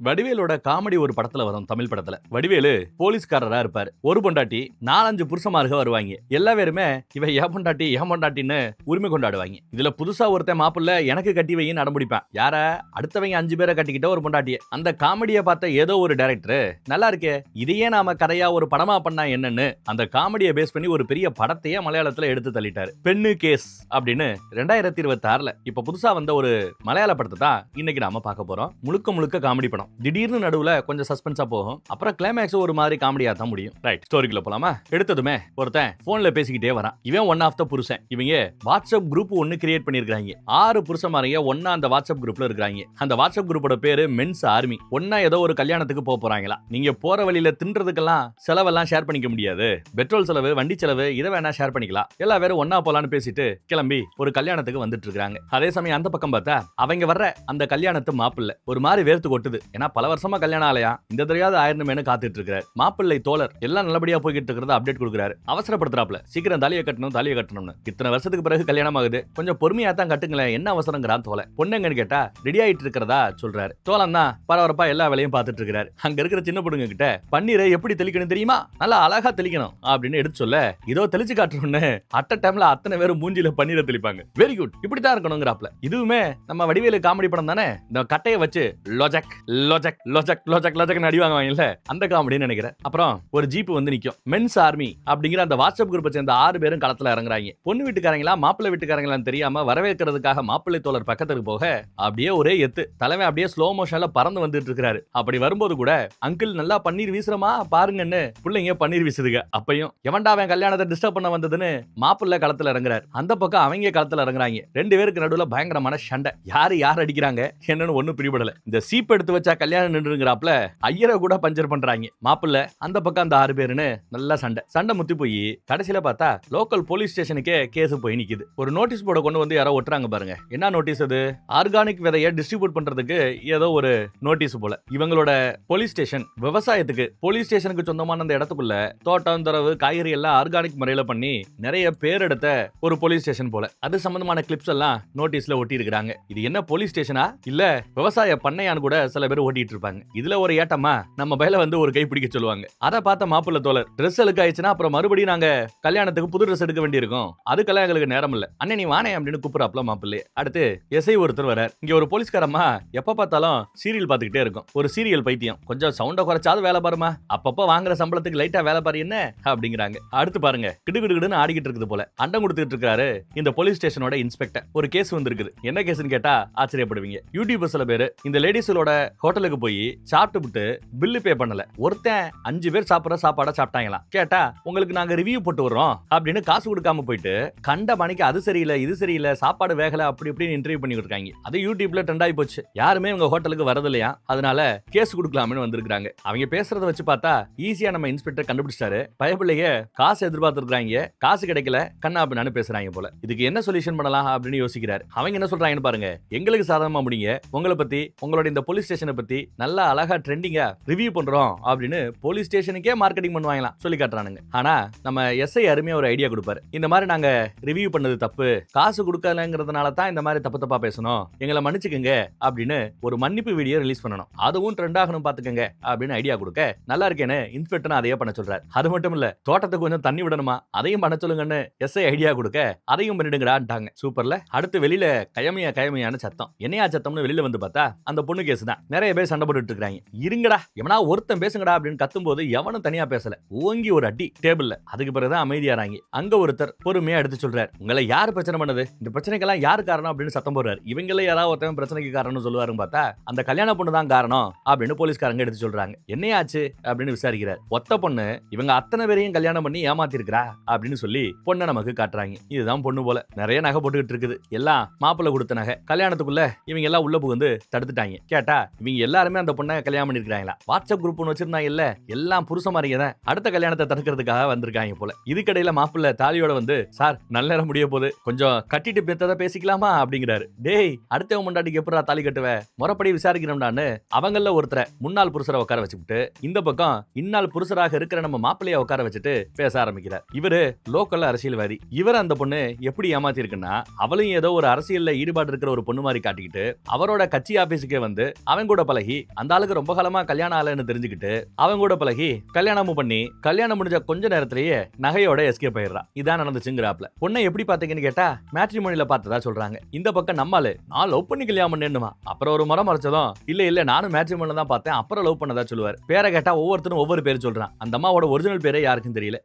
வடிவேலோட comedy ஒரு படத்துல வரும், தமிழ் படத்துல. வடிவேலு போலீஸ்காரரா இருப்பாரு. ஒரு பொண்டாட்டி 4-5 புருஷமாருக வருவாங்க. எல்லா பேருமே இவ ஏன் பொண்டாட்டி ஏன் பொண்டாட்டின்னு உரிமை கொண்டாடுவாங்க. இதுல புதுசா ஒருத்தன் மாப்பிள்ள எனக்கு கட்டி வைன்னு அடம்பிடிப்பான். யார? அடுத்தவங்க 5 பேரை கட்டிக்கிட்ட ஒரு பொண்டாட்டிய. அந்த காமெடியை பார்த்த ஏதோ ஒரு டைரக்டர், நல்லா இருக்கே, இதையே நாம கதையா ஒரு படமா பண்ணா என்னன்னு அந்த காமெடியை பேஸ் பண்ணி ஒரு பெரிய படத்தையே மலையாளத்துல எடுத்து தள்ளிட்டாரு. பெண்ணு கேஸ் அப்படின்னு 2026ல இப்ப புதுசா வந்த ஒரு மலையாள படத்தை தான் இன்னைக்கு நாம பார்க்க போறோம். முழுக்க முழுக்க காமெடி படம். திடீர்னு நடுவுல கொஞ்சம் சஸ்பென்ஸா போகும், அப்புறம் கிளைமேக்ஸ் ஒரு மாதிரி காமெடியா தான் முடியும். ரைட், ஸ்டோரிக்குள்ள போலாமா? எடுத்ததுமே ஒருத்தன் போன்ல பேசிக்கிட்டே வரான். இவன் ஒன் ஆஃப் த புருஷன். இவங்க வாட்ஸ்அப் குரூப் ஒன்னு கிரியேட் பண்ணிருக்காங்க. 6 புருஷமாரங்க ஒன்னா அந்த வாட்ஸ்அப் குரூப்ல இருக்காங்க. அந்த வாட்ஸ்அப் குரூப்போட பேரு மென்ஸ் ஆர்மி. ஒன்னா ஏதோ ஒரு கல்யாணத்துக்கு போறாங்களா. நீங்க போற வழியில தின்றதுக்கெல்லாம் செலவெல்லாம் ஷேர் பண்ணிக்க முடியாது. பெட்ரோல் செலவு, வண்டி செலவு, இதை வேணா ஷேர் பண்ணிக்கலாம். எல்லா பேரும் ஒன்னா போலான்னு பேசிட்டு கிளம்பி ஒரு கல்யாணத்துக்கு வந்துட்டு இருக்காங்க. அதே சமயம் அந்த பக்கம் பார்த்தா அவங்க வர்ற அந்த கல்யாணத்து மாப்பிள்ளை ஒரு மாதிரி வேர்த்து கொட்டுது. ஏன்னா பல வருஷமா கல்யாணம் ஆலையா, இந்த தடவையாவது ஆயிரணுமேனு காத்துட்டு இருக்காரு. மாப்பிள்ளை தோழர் எல்லாம் நல்லபடியா போய்கிட்டு இருக்கிறத அப்டேட் கொடுக்குறாரு. அவசரப்படுத்துறாப்ல, சீக்கிரம் தாலியை கட்டணும்னு. இத்தனை வருஷத்துக்கு பிறகு கல்யாணம் ஆகுது, கொஞ்சம் பொறுமையா தான் கட்டுங்களேன், என்ன அவசரங்கிறான் தோலை. பொண்ணுங்கன்னு கேட்டா ரெடி ஆயிட்டு இருக்கிறதா சொல்றாரு. தோழன் தான் பரபரப்பா எல்லா வேலையும் பார்த்துட்டு இருக்காரு. அங்க இருக்கிற சின்ன பொண்ணுங்க கிட்ட பன்னீரை எப்படி தெளிக்கணும் தெரியுமா, நல்லா அழகா தெளிக்கணும் அப்படின்னு எடுத்து சொல்ல, இதோ தெளிச்சு காட்டுறோம்னு அட்ட டைம்ல அத்தனை பேரும் மூஞ்சில பன்னீரை தெளிப்பாங்க. வெரி குட், இப்படித்தான் இருக்கணுங்கிறாப்ல. இதுவுமே நம்ம வடிவேலு காமெடி படம் தானே. இந்த கட்டையை வச்சு லொஜக் லொஜக் லொஜக் லொஜக் லொஜக்னு அடி வாங்குவாங்கல்ல, அந்த காமெடின்னு நினைக்கிறேன். அப்புறம் ஒரு ஜீப் வந்து நிக்கும். மென்ஸ் ஆர்மி அப்படிங்கிற அந்த வாட்ஸ்அப் குரூப்பை சேர்ந்த 6 பேரும் களத்துல இறங்குறாங்க. பொண்ணு வீட்டுக்காரங்களா மாப்பிள்ளை வீட்டுக்காரங்களான்னு தெரியாம வரவேற்கிறதுக்காக மாப்பிள்ளை தோழர் பக்கத்துக்கு போக அப்படியே ஒரே எத்து தலைமை அப்படியே ஸ்லோ மோஷன்ல பறந்து வந்துட்டு இருக்காரு. அப்படி வரும்போது கூட அங்கிள் நல்லா பன்னீர் வீசுறமா பாருங்கன்னு பிள்ளைங்க பன்னீர் வீசுதுங்க. அப்பையும் எவன்டா அவன் கல்யாணத்தை டிஸ்டர்ப் பண்ண வந்ததுன்னு மாப்பிள்ளை களத்துல இறங்குறாரு. அந்த பக்கம் அவங்க களத்துல இறங்குறாங்க. 2 பேருக்கு நடுவுல பயங்கரமான சண்டை. யாரு அடிக்கிறாங்க என்னன்னு ஒண்ணு பிரிபடல. இந்த சீப் எடுத்து வச்சா கல்யாணம் நின்றுங்கிறாப்ல ஐயரை கூட பஞ்சர் பண்றாங்க. மாப்பிள்ள அந்த பக்கம் அந்த 6 பேருன்னு நல்லா சண்டை முத்தி போய் கடைசியில பார்த்தா லோக்கல் போலீஸ் ஸ்டேஷனுக்கே கேஸ் போய் நிக்குது. ஒரு நோட்டீஸ் போர்டை கொண்டு வந்து யாரோ ஒட்டுறாங்க பாருங்க. என்ன நோட்டீஸ் அது? ஆர்கானிக் விதையை டிஸ்ட்ரிபியூட் பண்றதுக்கு ஏதோ ஒரு நோட்டீஸ் போல. இவங்களோட போலீஸ் ஸ்டேஷன் விவசாயத்துக்கு, போலீஸ் ஸ்டேஷனுக்கு சொந்தமான அந்த இடத்துக்குள்ள தோட்டம் தரவு காய்கறி எல்லாம் ஆர்கானிக் முறையில பண்ணி நிறைய பேர் எடுத்த ஒரு போலீஸ் ஸ்டேஷன் போல. அது சம்பந்தமான கிளிப்ஸ் எல்லாம் நோட்டீஸ்ல ஒட்டி இருக்காங்க. இது என்ன போலீஸ் ஸ்டேஷனா இல்ல விவசாய பண்ணையான்னு கூட சில பேர் ஓட்டிட்டு இருப்பாங்க. இதுல ஒரு ஏட்டமா நம்ம பையில வந்து ஒரு கை பிடிக்க சொல்லுவாங்க. அதை பார்த்த மாப்பிள்ள தோழர், ட்ரெஸ் அழுக்கு ஆயிடுச்சுன்னா அப்புறம் மறுபடியும் நாங்க கல்யாணத்துக்கு புது ட்ரெஸ் எடுக்க வேண்டியிருக்கும், அதுக்கெல்லாம் எங்களுக்கு நேரம் இல்ல, அண்ணன் நீ வானே அப்படின்னு கூப்பிடாப்ல மாப்பிள்ளை. அடுத்து எஸ்ஐ ஒருத்தர் வரார். இங்க ஒரு போலீஸ்காரம்மா எப்ப பார்த்தாலும் சீரியல் பார்த்துக்கிட்டே இருக்கும். ஒரு சீரியல் பைத்தியம். கொஞ்சம் சவுண்ட குறைச்சாவது வேலை பாருமா, அப்பப்ப வாங்குற சம்பளத்துக்கு லைட்டா வேலை பாரு என்ன அப்படிங்கிறாங்க. அடுத்து பாருங்க, கிடுகிடுன்னு ஆடிக்கிட்டு இருக்குது போல. அண்டம் கொடுத்துட்டு இருக்காரு இந்த போலீஸ் ஸ்டேஷனோட இன்ஸ்பெக்டர். ஒரு கேஸ் வந்திருக்குது. என்ன கேஸ்னு கேட்டா ஆச்சரியப்படுவீங்க. யூடியூபர் சில பேர் இந்த லேடிஸோட ஹோட்டலுக்கு போய் சாப்பிட்டு பில்லு பே பண்ணல. ஒருத்தன் 5 பேர் சாப்பிடுற சாப்பாட சாப்பிட்டாங்களாம். கேட்டா உங்களுக்கு நாங்க ரிவ்யூ போட்டு வர்றோம் அப்படின்னு காசு கொடுக்காம போயிட்டு கண்ட மணிக்கு அது சரியில்லை இது சரியில்லை சாப்பாடு வேகல அப்படி இப்படின்னு இன்டர்வியூ பண்ணி கொடுக்காங்க. அது யூடியூப்ல ட்ரெண்ட் ஆகி போச்சு. யாருமே உங்க ஹோட்டலுக்கு வரது இல்லையா, அதனால கேஸ் கொடுக்கலாம்னு வந்திருக்காங்க. அவங்க பேசுறத வச்சு பார்த்தா ஈஸியா நம்ம இன்ஸ்பெக்டர் கண்டுபிடிச்சாரு. பயப்பிள்ளைய காசு எதிர்பார்த்திருக்காங்க, காசு கிடைக்கல, கண்ணா அப்படின்னு பேசுறாங்க போல. இதுக்கு என்ன சொல்யூஷன் பண்ணலாம் அப்படின்னு யோசிக்கிறாரு. அவங்க என்ன சொல்றாங்கன்னு பாருங்க. எங்களுக்கு சாதகமா முடிங்க, உங்களை பத்தி உங்களோட இந்த போலீஸ் ஸ்டேஷனை பத்தி நல்லா அழகா ட்ரெண்டிங்கா ரிவ்யூ பண்றோம் அப்படின்னு போலீஸ் ஸ்டேஷனுக்கே மார்க்கெட்டிங் பண்ணுவாங்களாம் சொல்லி காட்டுறானுங்க. ஆனா நம்ம எஸ்ஐ அருமையா ஒரு ஐடியா கொடுப்பாரு. இந்த மாதிரி நாங்க ரிவ்யூ பண்ணது தப்பு, காசு கொடுக்கலங்கிறதுனால தான் இந்த மாதிரி தப்பா பேசணும், எங்களை மன்னிச்சுக்கங்க அப்படின்னு ஒரு மன்னிப்பு வீடியோ ரிலீஸ் பண்ணணும், அதுவும் ட்ரெண்ட் ஆகணும் பாத்துக்கங்க அப்படின்னு ஐடியா கொடுக்க நல்லா இருக்கேன்னு இன்ஸ்பெக்டர் அதையே பண்ண சொல்றாரு. அது மட்டும் இல்ல, தோட்டத்துக்கு கொஞ்சம் தண்ணி விடணுமா அதையும் பண்ண சொல்லுங்கன்னு எஸ்ஐ ஐடியா கொடுக்க அதையும் பண்ணிடுங்கடான்ட்டாங்க. சூப்பர்ல. அடுத்து வெளியில கயமையான சத்தம். என்னையா சத்தம்னு வெளியில வந்து பார்த்தா அந்த பொண்ணு கேஸ் தான். நிறைய பேர் சண்டை போட்டுட்டு இருக்காங்க. இருங்கடா எவனா ஒருத்தன் பேசுங்கடா அப்படின்னு கத்தும்போது எவனும் தனியா பேசல. ஓங்கி ஒரு அடி டேபிள்ல. அதுக்கு பிறகுதான் அமைதியாறாங்க. அங்க ஒருத்தர் பொறுமையா எடுத்து சொல்றாரு, உங்களை யாரு பிரச்சனை பண்ணது, இந்த பிரச்சனைக்கெல்லாம் யாரு காரணம் அப்படின்னு சத்தம் போடுறாரு. இவங்கள யாராவது ஒருத்தன் பிரச்சனைக்கு காரணம் சொல்லுவாருன்னு பார்த்தா அந்த கல்யாண பொண்ணு தான் காரணம் அப்படின்னு போலீஸ்காரங்க எடுத்து சொல்றாங்க. என்னையாச்சு அப்படின்னு விசாரிக்கிறார். ஒத்த பொண்ணு இவங்க அத்தனை பேரையும் கல்யாணம் பண்ணி ஏமாத்தி இருக்கா அப்படின்னு சொல்லி பொண்ணை நமக்கு காட்டுறாங்க. இதுதான் பொண்ணு போல. நிறைய நகை போட்டுக்கிட்டு இருக்குது. எல்லாம் மாப்பிள்ளை கொடுத்த நகை. கல்யாணத்துக்குள்ள இவங்க எல்லாம் உள்ள புகுந்து தடுத்துட்டாங்க. கேட்டா இவங்க எல்லாருமே அந்த பொண்ணை கல்யாணம் பண்ணிருக்காங்களா. வாட்ஸ்அப் குரூப் ஒன்று வச்சிருந்தாங்க இல்ல, எல்லாம் புருஷ மாதிரியே தான் அடுத்த கல்யாணத்தை தடுக்கிறதுக்காக வந்திருக்காங்க போல. இதுக்கடையில மாப்பிள்ளை தாலியோட வந்து, சார் நல்ல நேரம் முடிய போது, கொஞ்சம் கட்டிட்டு பெத்ததை பேசிக்கலாமா அப்படிங்கிறாரு. டேய் அடுத்தவங்க முன்னாடிக்கு எப்படா தாலி கட்டுவ, முறைப்படி விசாரிக்கணும்டான்னு அவங்கள ஒருத்தரை முன்னாள் புருஷரை உட்கார வச்சுக்கிட்டு இந்த பக்கம் இந்நாள் புருஷராக இருக்கிற நம்ம மாப்பிள்ளைய உட்கார வச்சுட்டு பேச ஆரம்பிக்கிறார். இவரு லோக்கல் அரசியல்வாதி. இவர் அந்த பொண்ணு எப்படி ஏமாத்தி இருக்குன்னா, அவளும் ஏதோ ஒரு அரசியல்ல ஈடுபாடு இருக்கிற ஒரு பொண்ணு மாதிரி காட்டிக்கிட்டு அவரோட கட்சி ஆபீஸுக்கே வந்து அவன் கூட பழகி அந்த ஆளுக்கு ரொம்ப காலமா கல்யாணம் ஆகலன்னு தெரிஞ்சுக்கிட்டு அவங்க கூட பழகி கல்யாணமும் பண்ணி கல்யாணம் முடிஞ்ச கொஞ்ச நேரத்திலேயே நகையோட எஸ்கேப் ஆயிடுறா. இதான் நடந்துச்சுங்கிறாப்ல. பொண்ணை எப்படி பாத்தீங்கன்னு கேட்டா மேட்ரிமோனில பார்த்ததா சொல்றாங்க. இந்த பக்கம் நம்மால நான் லவ் பண்ணி கல்யாணம் பண்ணேன்னுமா. அப்புறம் ஒரு முறை மறைச்சதும் இல்ல நானும் மேட்ரிமோனில தான் பார்த்தேன் அப்புறம் லவ் பண்ணதா சொல்லுவார். பேரை கேட்டா ஒவ்வொருத்தரும் ஒவ்வொரு பேர் சொல்றான். அந்த அம்மாவோட ஒரிஜினல் பேரே யாருக்கும் தெரியல.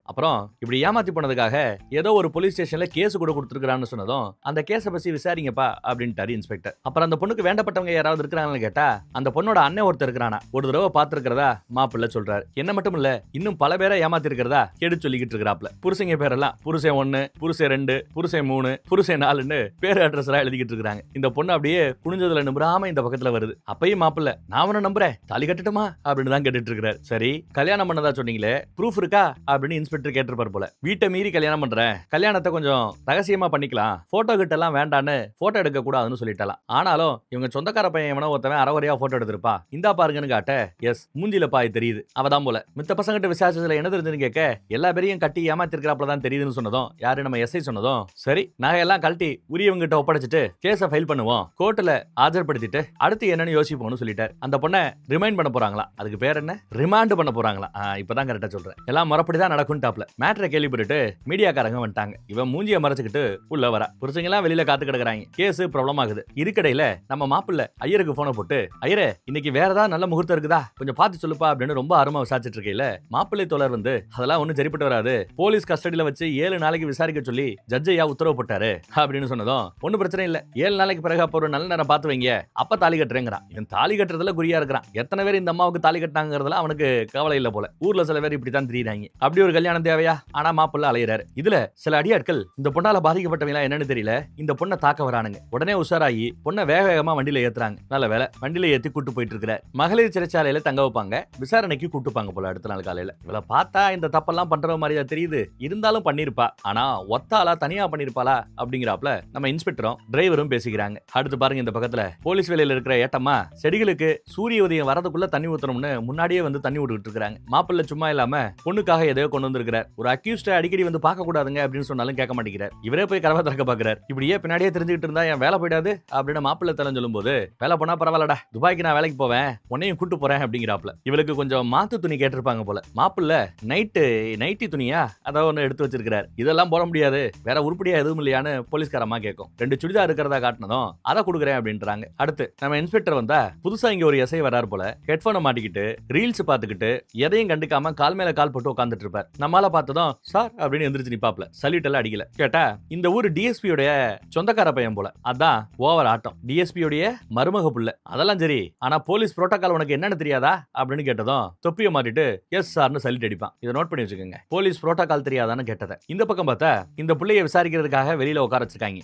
அப்புறம் இப்படி ஏமாத்தி போனதுக்காக ஏதோ ஒரு போலீஸ் ஸ்டேஷன்ல கேஸ் கூட கொடுத்துருக்கான்னு சொன்னதும் அந்த கேஸை பத்தி விசாரிங்கப்பா அப்படின்ட்டாரு இன்ஸ்பெக்டர். அப்புறம் அந்த பொண்ணுக்கு வேண்டப்பட்டவங்க யாராவது இருக்கிறாங்கன்னு கேட்டா அந்த பொண்ணோட அண்ணன் ஒருத்தர் இருக்கிறானா ஒரு தடவை பார்த்திருக்கிறதா மாப்பிள்ள சொல்றாரு. என்ன மட்டும் இல்ல இன்னும் பல பேரை ஏமாத்தி இருக்கிறதா எடுத்து சொல்லிக்கிட்டு இருக்கிறாப்ல. புருஷங்க பேரெல்லாம் புருஷன் 1, புருஷன் 2, புருஷன் 3, புருஷன் 4ன்னு பேர் அட்ரஸ் எல்லாம் எழுதிக்கிட்டு இருக்காங்க. இந்த பொண்ணு அப்படியே குனிஞ்சதுல நம்புறாம இந்த பக்கத்துல வருது. அப்பயும் மாப்பிள்ள நான் உன்னை நம்புறேன் தாலி கட்டட்டுமா அப்படின்னு தான் கேட்டுட்டு இருக்கிறார். சரி கல்யாணம் பண்ணதா சொன்னீங்களே ப்ரூஃப் இருக்கா அப்படின்னு இன்ஸ்பெக்டர் கேட்டிருப்பார் போல. வீட்டை மீறி கல்யாணம் பண்றேன் கல்யாணத்தை கொஞ்சம் ரகசியமா பண்ணிக்கலாம் போட்டோ கிட்ட எல்லாம் வேண்டான்னு போட்டோ எடுக்க கூடாதுன்னு சொல்லிட்டாலாம். ஆனாலும் இவங்க சொந்தக்கார பையன் எவனோ ஒருத்தவன் அறவரையா போட்டோ எடுத்திருப்பா இந்தா பாருங்கன்னு காட்ட எஸ் மூஞ்சில பாய் தெரியுது அவதான் போல. மித்த பசங்கிட்ட விசாரிச்சதுல என்ன தெரிஞ்சுன்னு கேட்க எல்லா பேரையும் கட்டி ஏமாத்திருக்கிறாப்ல தான் தெரியுதுன்னு சொன்னதும் யாரு நம்ம எஸ்ஐ சொன்னதும் சரி நகையெல்லாம் கழட்டி உரியவங்கிட்ட ஒப்படைச்சிட்டு கேஸை ஃபைல் பண்ணுவோம் கோர்ட்ல ஆஜர்படுத்திட்டு அடுத்து என்னன்னு யோசிப்போம்னு சொல்லிட்டார். அந்த பொண்ணை ரிமைண்ட் பண்ண போறாங்களா அதுக்கு பேர் என்ன ரிமாண்ட் பண்ண போறாங்களா. இப்பதான் கரெக்டா சொல்றேன். எல்லாம் முறைப்படிதான் நடக்கும் டாப்ல மேட்டரை கேள்விப்பட்டு மீடியாக்காரங்க வந்துட்டாங்க. இவன் மூஞ்சிய மறைச்சுக்கிட்டு உள்ள வர புருஷங்க எல்லாம் வெளியில காத்து கிடக்குறாங்க. கேஸ் ப்ராப்ளம் ஆகுது. இருக்கடையில நம்ம மாப்பிள்ள ஐயருக்கு போன போட்டு ஐயரே இன்னைக்கு வேற ஏதாவது நல்ல முகூர்த்தம் இருக்குதா கொஞ்சம் பார்த்து சொல்லுப்பா அப்படின்னு ரொம்ப அருமா விசாரிச்சுட்டு இருக்கையில மாப்பிள்ளை தோழர் வந்து அதெல்லாம் ஒன்னும் சரிப்பட்டு வராது போலீஸ் கஸ்டடியில வச்சு 7 நாளைக்கு விசாரிக்க சொல்லி ஜட்ஜையா உத்தரவு போட்டாரு அப்படின்னு சொன்னதும் ஒன்னும் பிரச்சனை இல்ல 7 நாளைக்கு பிறகு அப்ப ஒரு நல்ல நேரம் பார்த்து வைங்க அப்ப தாலி கட்டுறேங்கிறான். இவன் தாலி கட்டுறதுல குறியா இருக்கிறான். எத்தனை பேர் இந்த அம்மாவுக்கு தாலி கட்டாங்கிறதுல அவனுக்கு கவலை இல்ல போல. ஊர்ல சில பேர் இப்படித்தான் தெரியுறாங்க. அப்படி ஒரு கல்யாணம் தேவையா ஆனா மாப்பிள்ள அலையறாரு. இதுல சில அடியாட்கள் இந்த பொண்ணால பாதிக்கப்பட்டவங்க என்னன்னு தெரியல இந்த பொண்ணை தாக்க வரானுங்க. உடனே உஷாராகி பொண்ணை வேக வேகமா வண்டியில ஏத்துறாங்க. நல்ல வேலை வண்டியில ஏத்தி கூட்டு போயிட்டு இருக்கிற மகளிர் சிறைச்சாலையில தங்க வைப்பாங்க. விசாரணைக்கு கூட்டுப்பாங்க போல அடுத்த நாள் காலையில. இவளை பார்த்தா இந்த தப்பெல்லாம் பண்ற மாதிரியா தெரியுது. இருந்தாலும் பண்ணிருப்பா. ஆனா ஒத்தாளா தனியா பண்ணிருப்பாளா அப்படிங்கிறாப்ல நம்ம இன்ஸ்பெக்டரும் டிரைவரும் பேசிக்கிறாங்க. அடுத்து பாருங்க இந்த பக்கத்துல போலீஸ் வேலையில இருக்கிற ஏட்டம்மா செடிகளுக்கு சூரிய உதயம் வரதுக்குள்ள தண்ணி ஊத்தணும்னு முன்னாடியே வந்து தண்ணி விட்டுக்கிட்டு இருக்காங்க. மாப்பிள்ள சும்மா இல்லாம பொண்ணுக்காக எதையோ கொண்டு வந்திருக்கிறார். ஒரு அக்யூஸ்ட அடிக்கடி வந்து பார்க்க கூடாதுங்க அப்படின்னு சொன்னாலும் கேட்க மாட்டேங்கிறார். இவரே போய் கதவை திறக்க பாக்குறார். இப்படியே பின்னாடியே தெரிஞ்சுக்கிட்டு இருந்தா என் வேலை போயிடாது அப்படின்னு மாப்பிள்ளை தரம் சொல்லும் போது வேலை போனா பரவாயில்லடா துபாய்க்கு நான் வேலைக்கு போவேன் உன்னையும் கூட்டு போறேன் அப்படிங்கிறாப்ல. இவளுக்கு கொஞ்சம் மாத்து துணி கேட்டிருப்பாங்க போல. மாப்பிள்ள நைட்டி துணியா அதாவது ஒண்ணு எடுத்து வச்சிருக்காரு. இதெல்லாம் போட முடியாது வேற உருப்படியா எதுவும் இல்லையான்னு போலீஸ்காரமா கேட்கும். 2 சுடிதார் இருக்கிறதா காட்டினதும் அதை கொடுக்குறேன் அப்படின்றாங்க. அடுத்து நம்ம இன்ஸ்பெக்டர் வந்தா புதுசா இங்க ஒரு எஸ்ஐ வராரு போல. ஹெட்போனை மாட்டிக்கிட்டு ரீல்ஸ் பாத்துக்கிட்டு எதையும் கண்டுக்காம கால் மேல கால் போட்டு உட்காந்துட்டு இருப்பார். நம்மால பார்த்ததும் சார் அப்படின்னு எந்திரிச்சு நிப்பாப்ல. சல்யூட் எல்லாம் அடிக்கல. கேட்டா இந்த ஊர் டிஎஸ்பி உடைய சொந்தக்கார பையன் போல. அதான் ஓவர் ஆட்டம். டிஎஸ்பி உடைய மருமக புள்ள. அதெல்லாம் சரி ஆனா போலீஸ் புரோட்டோகால் உனக்கு என்னன்னு தெரியாதா அப்படின்னு கேட்டதும் தொப்பியை மாட்டிட்டு எஸ் சார்னு சல்யூட் அடிப்பான். இதை நோட் பண்ணி வச்சுக்கோங்க. போலீஸ் புரோட்டோகால் தெரியாதான்னு கேட்டதை. இந்த பக்கம் பார்த்தா இந்த புள்ளைய விசாரிக்கிறதுக்காக வெளியில உட்கார வச்சிருக்காங்க.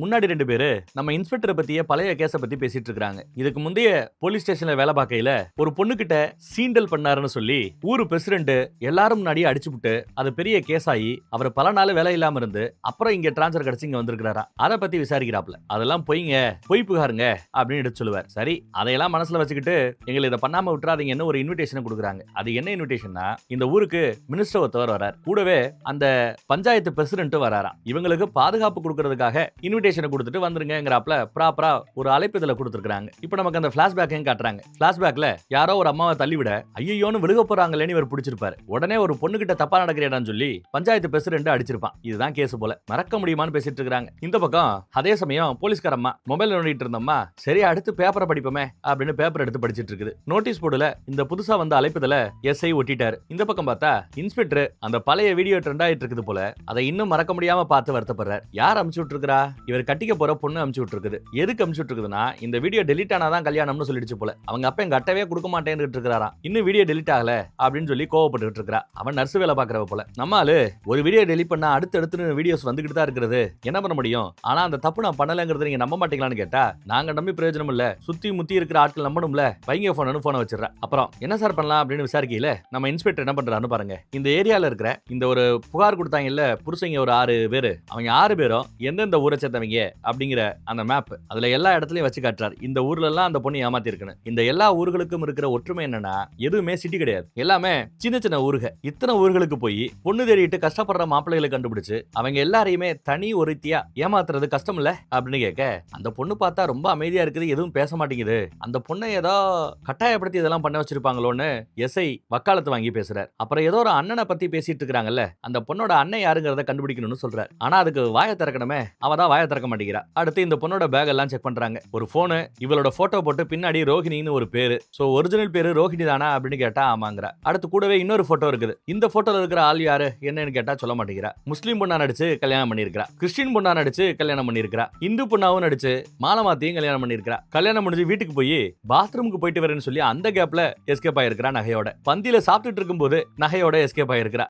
முன்னாடி 2 பேரு நம்ம இன்ஸ்பெக்டரை பத்தியே பழைய கேஸ பத்தி பேசிட்டு இருக்காங்க. இதுக்கு முந்தைய போலீஸ் ஸ்டேஷன்ல வேலை பார்க்கையில ஒரு பொண்ணு கிட்ட சீண்டல் பண்ணாருன்னு சொல்லி ஊரு பிரசிடென்ட் எல்லாரும் முன்னாடியே அடிச்சுட்டு அது பெரிய கேஸ் ஆகி அவர் பல நாள் வேலை இல்லாம இருந்து அப்புறம் இங்க டிரான்ஸ்பர் கிடைச்சு இங்க வந்திருக்காரா. அதை பத்தி விசாரிக்கிறாப்ல. அதெல்லாம் பொய் புகாருங்க அப்படின்னு எடுத்து சொல்லுவார். சரி அதையெல்லாம் மனசுல வச்சுக்கிட்டு எங்களை இதை பண்ணாம விட்டுறாதீங்கன்னு ஒரு இன்விடேஷன் கொடுக்குறாங்க. அது என்ன இன்விடேஷன்னா இந்த ஊருக்கு மினிஸ்டர் ஒருத்தவர் வரார். கூடவே அந்த பஞ்சாயத்து பிரசிடென்ட் வராராம். இவங்களுக்கு பாதுகாப்பு கொடுக்கறதுக்காக இன்விடேஷன் கொடுத்துட்டு வந்துருங்கிறாப்ல. ப்ராப்பரா ஒரு அழைப்புதல கொடுத்துருக்காங்க. இப்போ நமக்கு அந்த பிளாஷ்பேக்கையும் காட்டுறாங்க. பிளாஷ்பேக்ல யாரோ ஒரு அம்மாவை தள்ளிவிட ஐயோன்னு விழுக போறாங்களேன்னு இவர் பிடிச்சிருப்பாரு. உடனே ஒரு பொண்ணு கிட்ட தப்பா நடக்கிறேடான்னு சொல்லி பஞ்சாயத்து பிரசிடென்ட் அடிச்சிருப்பான். இதுதான் கேஸ் போல. மறக்க முடியுமான்னு பேசிட்டு இருக்காங்க. இந்த பக்கம் அதே சமயம் போலீஸ்காரம்மா மொபைல் நோண்டிட்டு இருந்தம்மா சரி அடுத்து பேப்பரை படிப்போமே அப்படின்னு பேப்பர் எடுத்து படிச்சிட்டு இருக்குது. நோட்டீஸ் போர்டுல இந்த புதுசா வந்த அழைப்புதல எஸ்ஐ ஒட்டிட்டாரு. இந்த பக்கம் பார்த்தா இன்ஸ்பெக்டர் அந்த பழைய வீடியோ ட்ரெண்ட் ஆயிட்டு இருக்குது போல. அதை இன்னும் மறக்க முடியாம பார்த்து வருத்தப்படுறார். யார் அமுச்சு விட்டுருக்கா? இவர் கட்டிக்க போற பொண்ணு அமுச்சு விட்டுருக்குது. எதுக்கு அமுச்சு விட்டுருக்குதுன்னா இந்த வீடியோ டெலிட் ஆனாதான் கல்யாணம்னு சொல்லிடுச்சு போல. அவங்க அப்ப எங்க கட்டவே கொடுக்க மாட்டேன்னு இருக்கிறாரா. இன்னும் வீடியோ டெலிட் ஆகல அப்படின்னு சொல்லி கோவப்பட்டு இருக்கா. அவன் நர்ஸ் வேலை பாக்குறவ போல. நம்மால ஒரு வீடியோ டெலிட் பண்ணா அடுத்து வீடியோஸ் வந்துகிட்டு தான் இருக்கிறது. என்ன பண்ண முடியும்? ஆனா அந்த தப்பு நான் பண்ணலங்கிறது நீங்க நம்ப மாட்டீங்களான்னு கேட்டா நாங்க நம்பி பிரயோஜனம் இல்ல. சுத்தி முத்தி இருக்கிற ஆட்கள் நம்பணும்ல. வைங்க போனை வச்சிடறேன். அப்புறம் என்ன சார் பண்ணலாம் அப்படின்னு விசாரிக்கையில நம்ம இன்ஸ்பெக்டர் என்ன பண்றாருன்னு பாருங்க. இந்த ஏரியால இருக்கிற இந்த ஒரு புகார் கொடுத்தாங்க இல்ல புருஷங்க ஒரு 6 பேரு. அவங்க 6 பேரும் எந்தெந்த ஊரை சேர்த்தவங்க அப்படிங்கிற அந்த மேப் அதுல எல்லா இடத்துலயும் வச்சு காட்டுறாரு. இந்த ஊர்ல எல்லாம் அந்த பொண்ணு ஏமாத்தி இருக்குன்னு. இந்த எல்லா ஊர்களுக்கும் இருக்கிற ஒற்றுமை என்னன்னா எதுவுமே சிட்டி கிடையாது. எல்லாமே சின்ன சின்ன ஊருக. இத்தனை ஊர்களுக்கு ஊர்களுக்கு போய் பொண்ணு தேடிட்டு கஷ்டப்படுற மாப்பிள்ளைகளை கண்டுபிடிச்சு அவங்க எல்லாரையுமே தனி ஒருத்தியா ஏமாத்துறது கஷ்டம் இல்ல அப்படின்னு கேட்க, அந்த பொண்ணு பார்த்தா ரொம்ப அமைதியா இருக்குது, எதுவும் பேச மாட்டேங்குது, அந்த பொண்ணை ஏதோ கட்டாயப்படுத்தி இதெல்லாம் பண்ண வச்சிருப்பாங்களோன்னு எஸ்ஐ வக்காலத்து வாங்கி பேசுறாரு. அப்புறம் ஏதோ ஒரு அண்ணனை பத்தி பேசிட்டு இருக்காங்கல்ல, அந்த பொண்ணோட அண்ணன் யாருங்கிறத கண்டுபிடிக்கணும்னு சொல்றாரு. ஆனா அதுக்கு வாயை திறக்கணுமே, அவதான் வாயை திறக்க மாட்டேங்கிறா. அடுத்து இந்த பொண்ணோட பேக் எல்லாம் செக் பண்றாங்க. ஒரு போனு, இவளோட போட்டோ போட்டு பின்னாடி ரோஹிணின்னு ஒரு பேரு. சோ ஒரிஜினல் பேரு ரோஹிணி தானா அப்படின்னு கேட்டா ஆமாங்கறா. அடுத்து கூடவே இன்னொரு போட்டோ இருக்குது. இந்த போட்டோல இருக்கிற ஆள் யாரு என்னன்னு கேட்டா சொல்ல மாட்டேங்கிறா. முஸ்லீம் பொண்ணா நடிச்சு கல்யாணம் பண்ணிருக்கா, கிறிஸ்டின் பொண்ணா நடிச்சு கல்யாணம் பண்ணிருக்கா, இந்து பொண்ணாவும் நடிச்சு மாலமாத்தியும் கல்யாணம் பண்ணிருக்கா. கல்யாணம் முடிஞ்சு வீட்டுக்கு போய் பாத்ரூமுக்கு போயிட்டு வரேன்னு சொல்லி அந்த கேப்ல எஸ்கேப் ஆயிருக்கா நகையோட. பந்தியில சாப்பிட்டுட்டு இருக்கும்போது நகையோட எஸ்கேப் ஆயிருக்கா.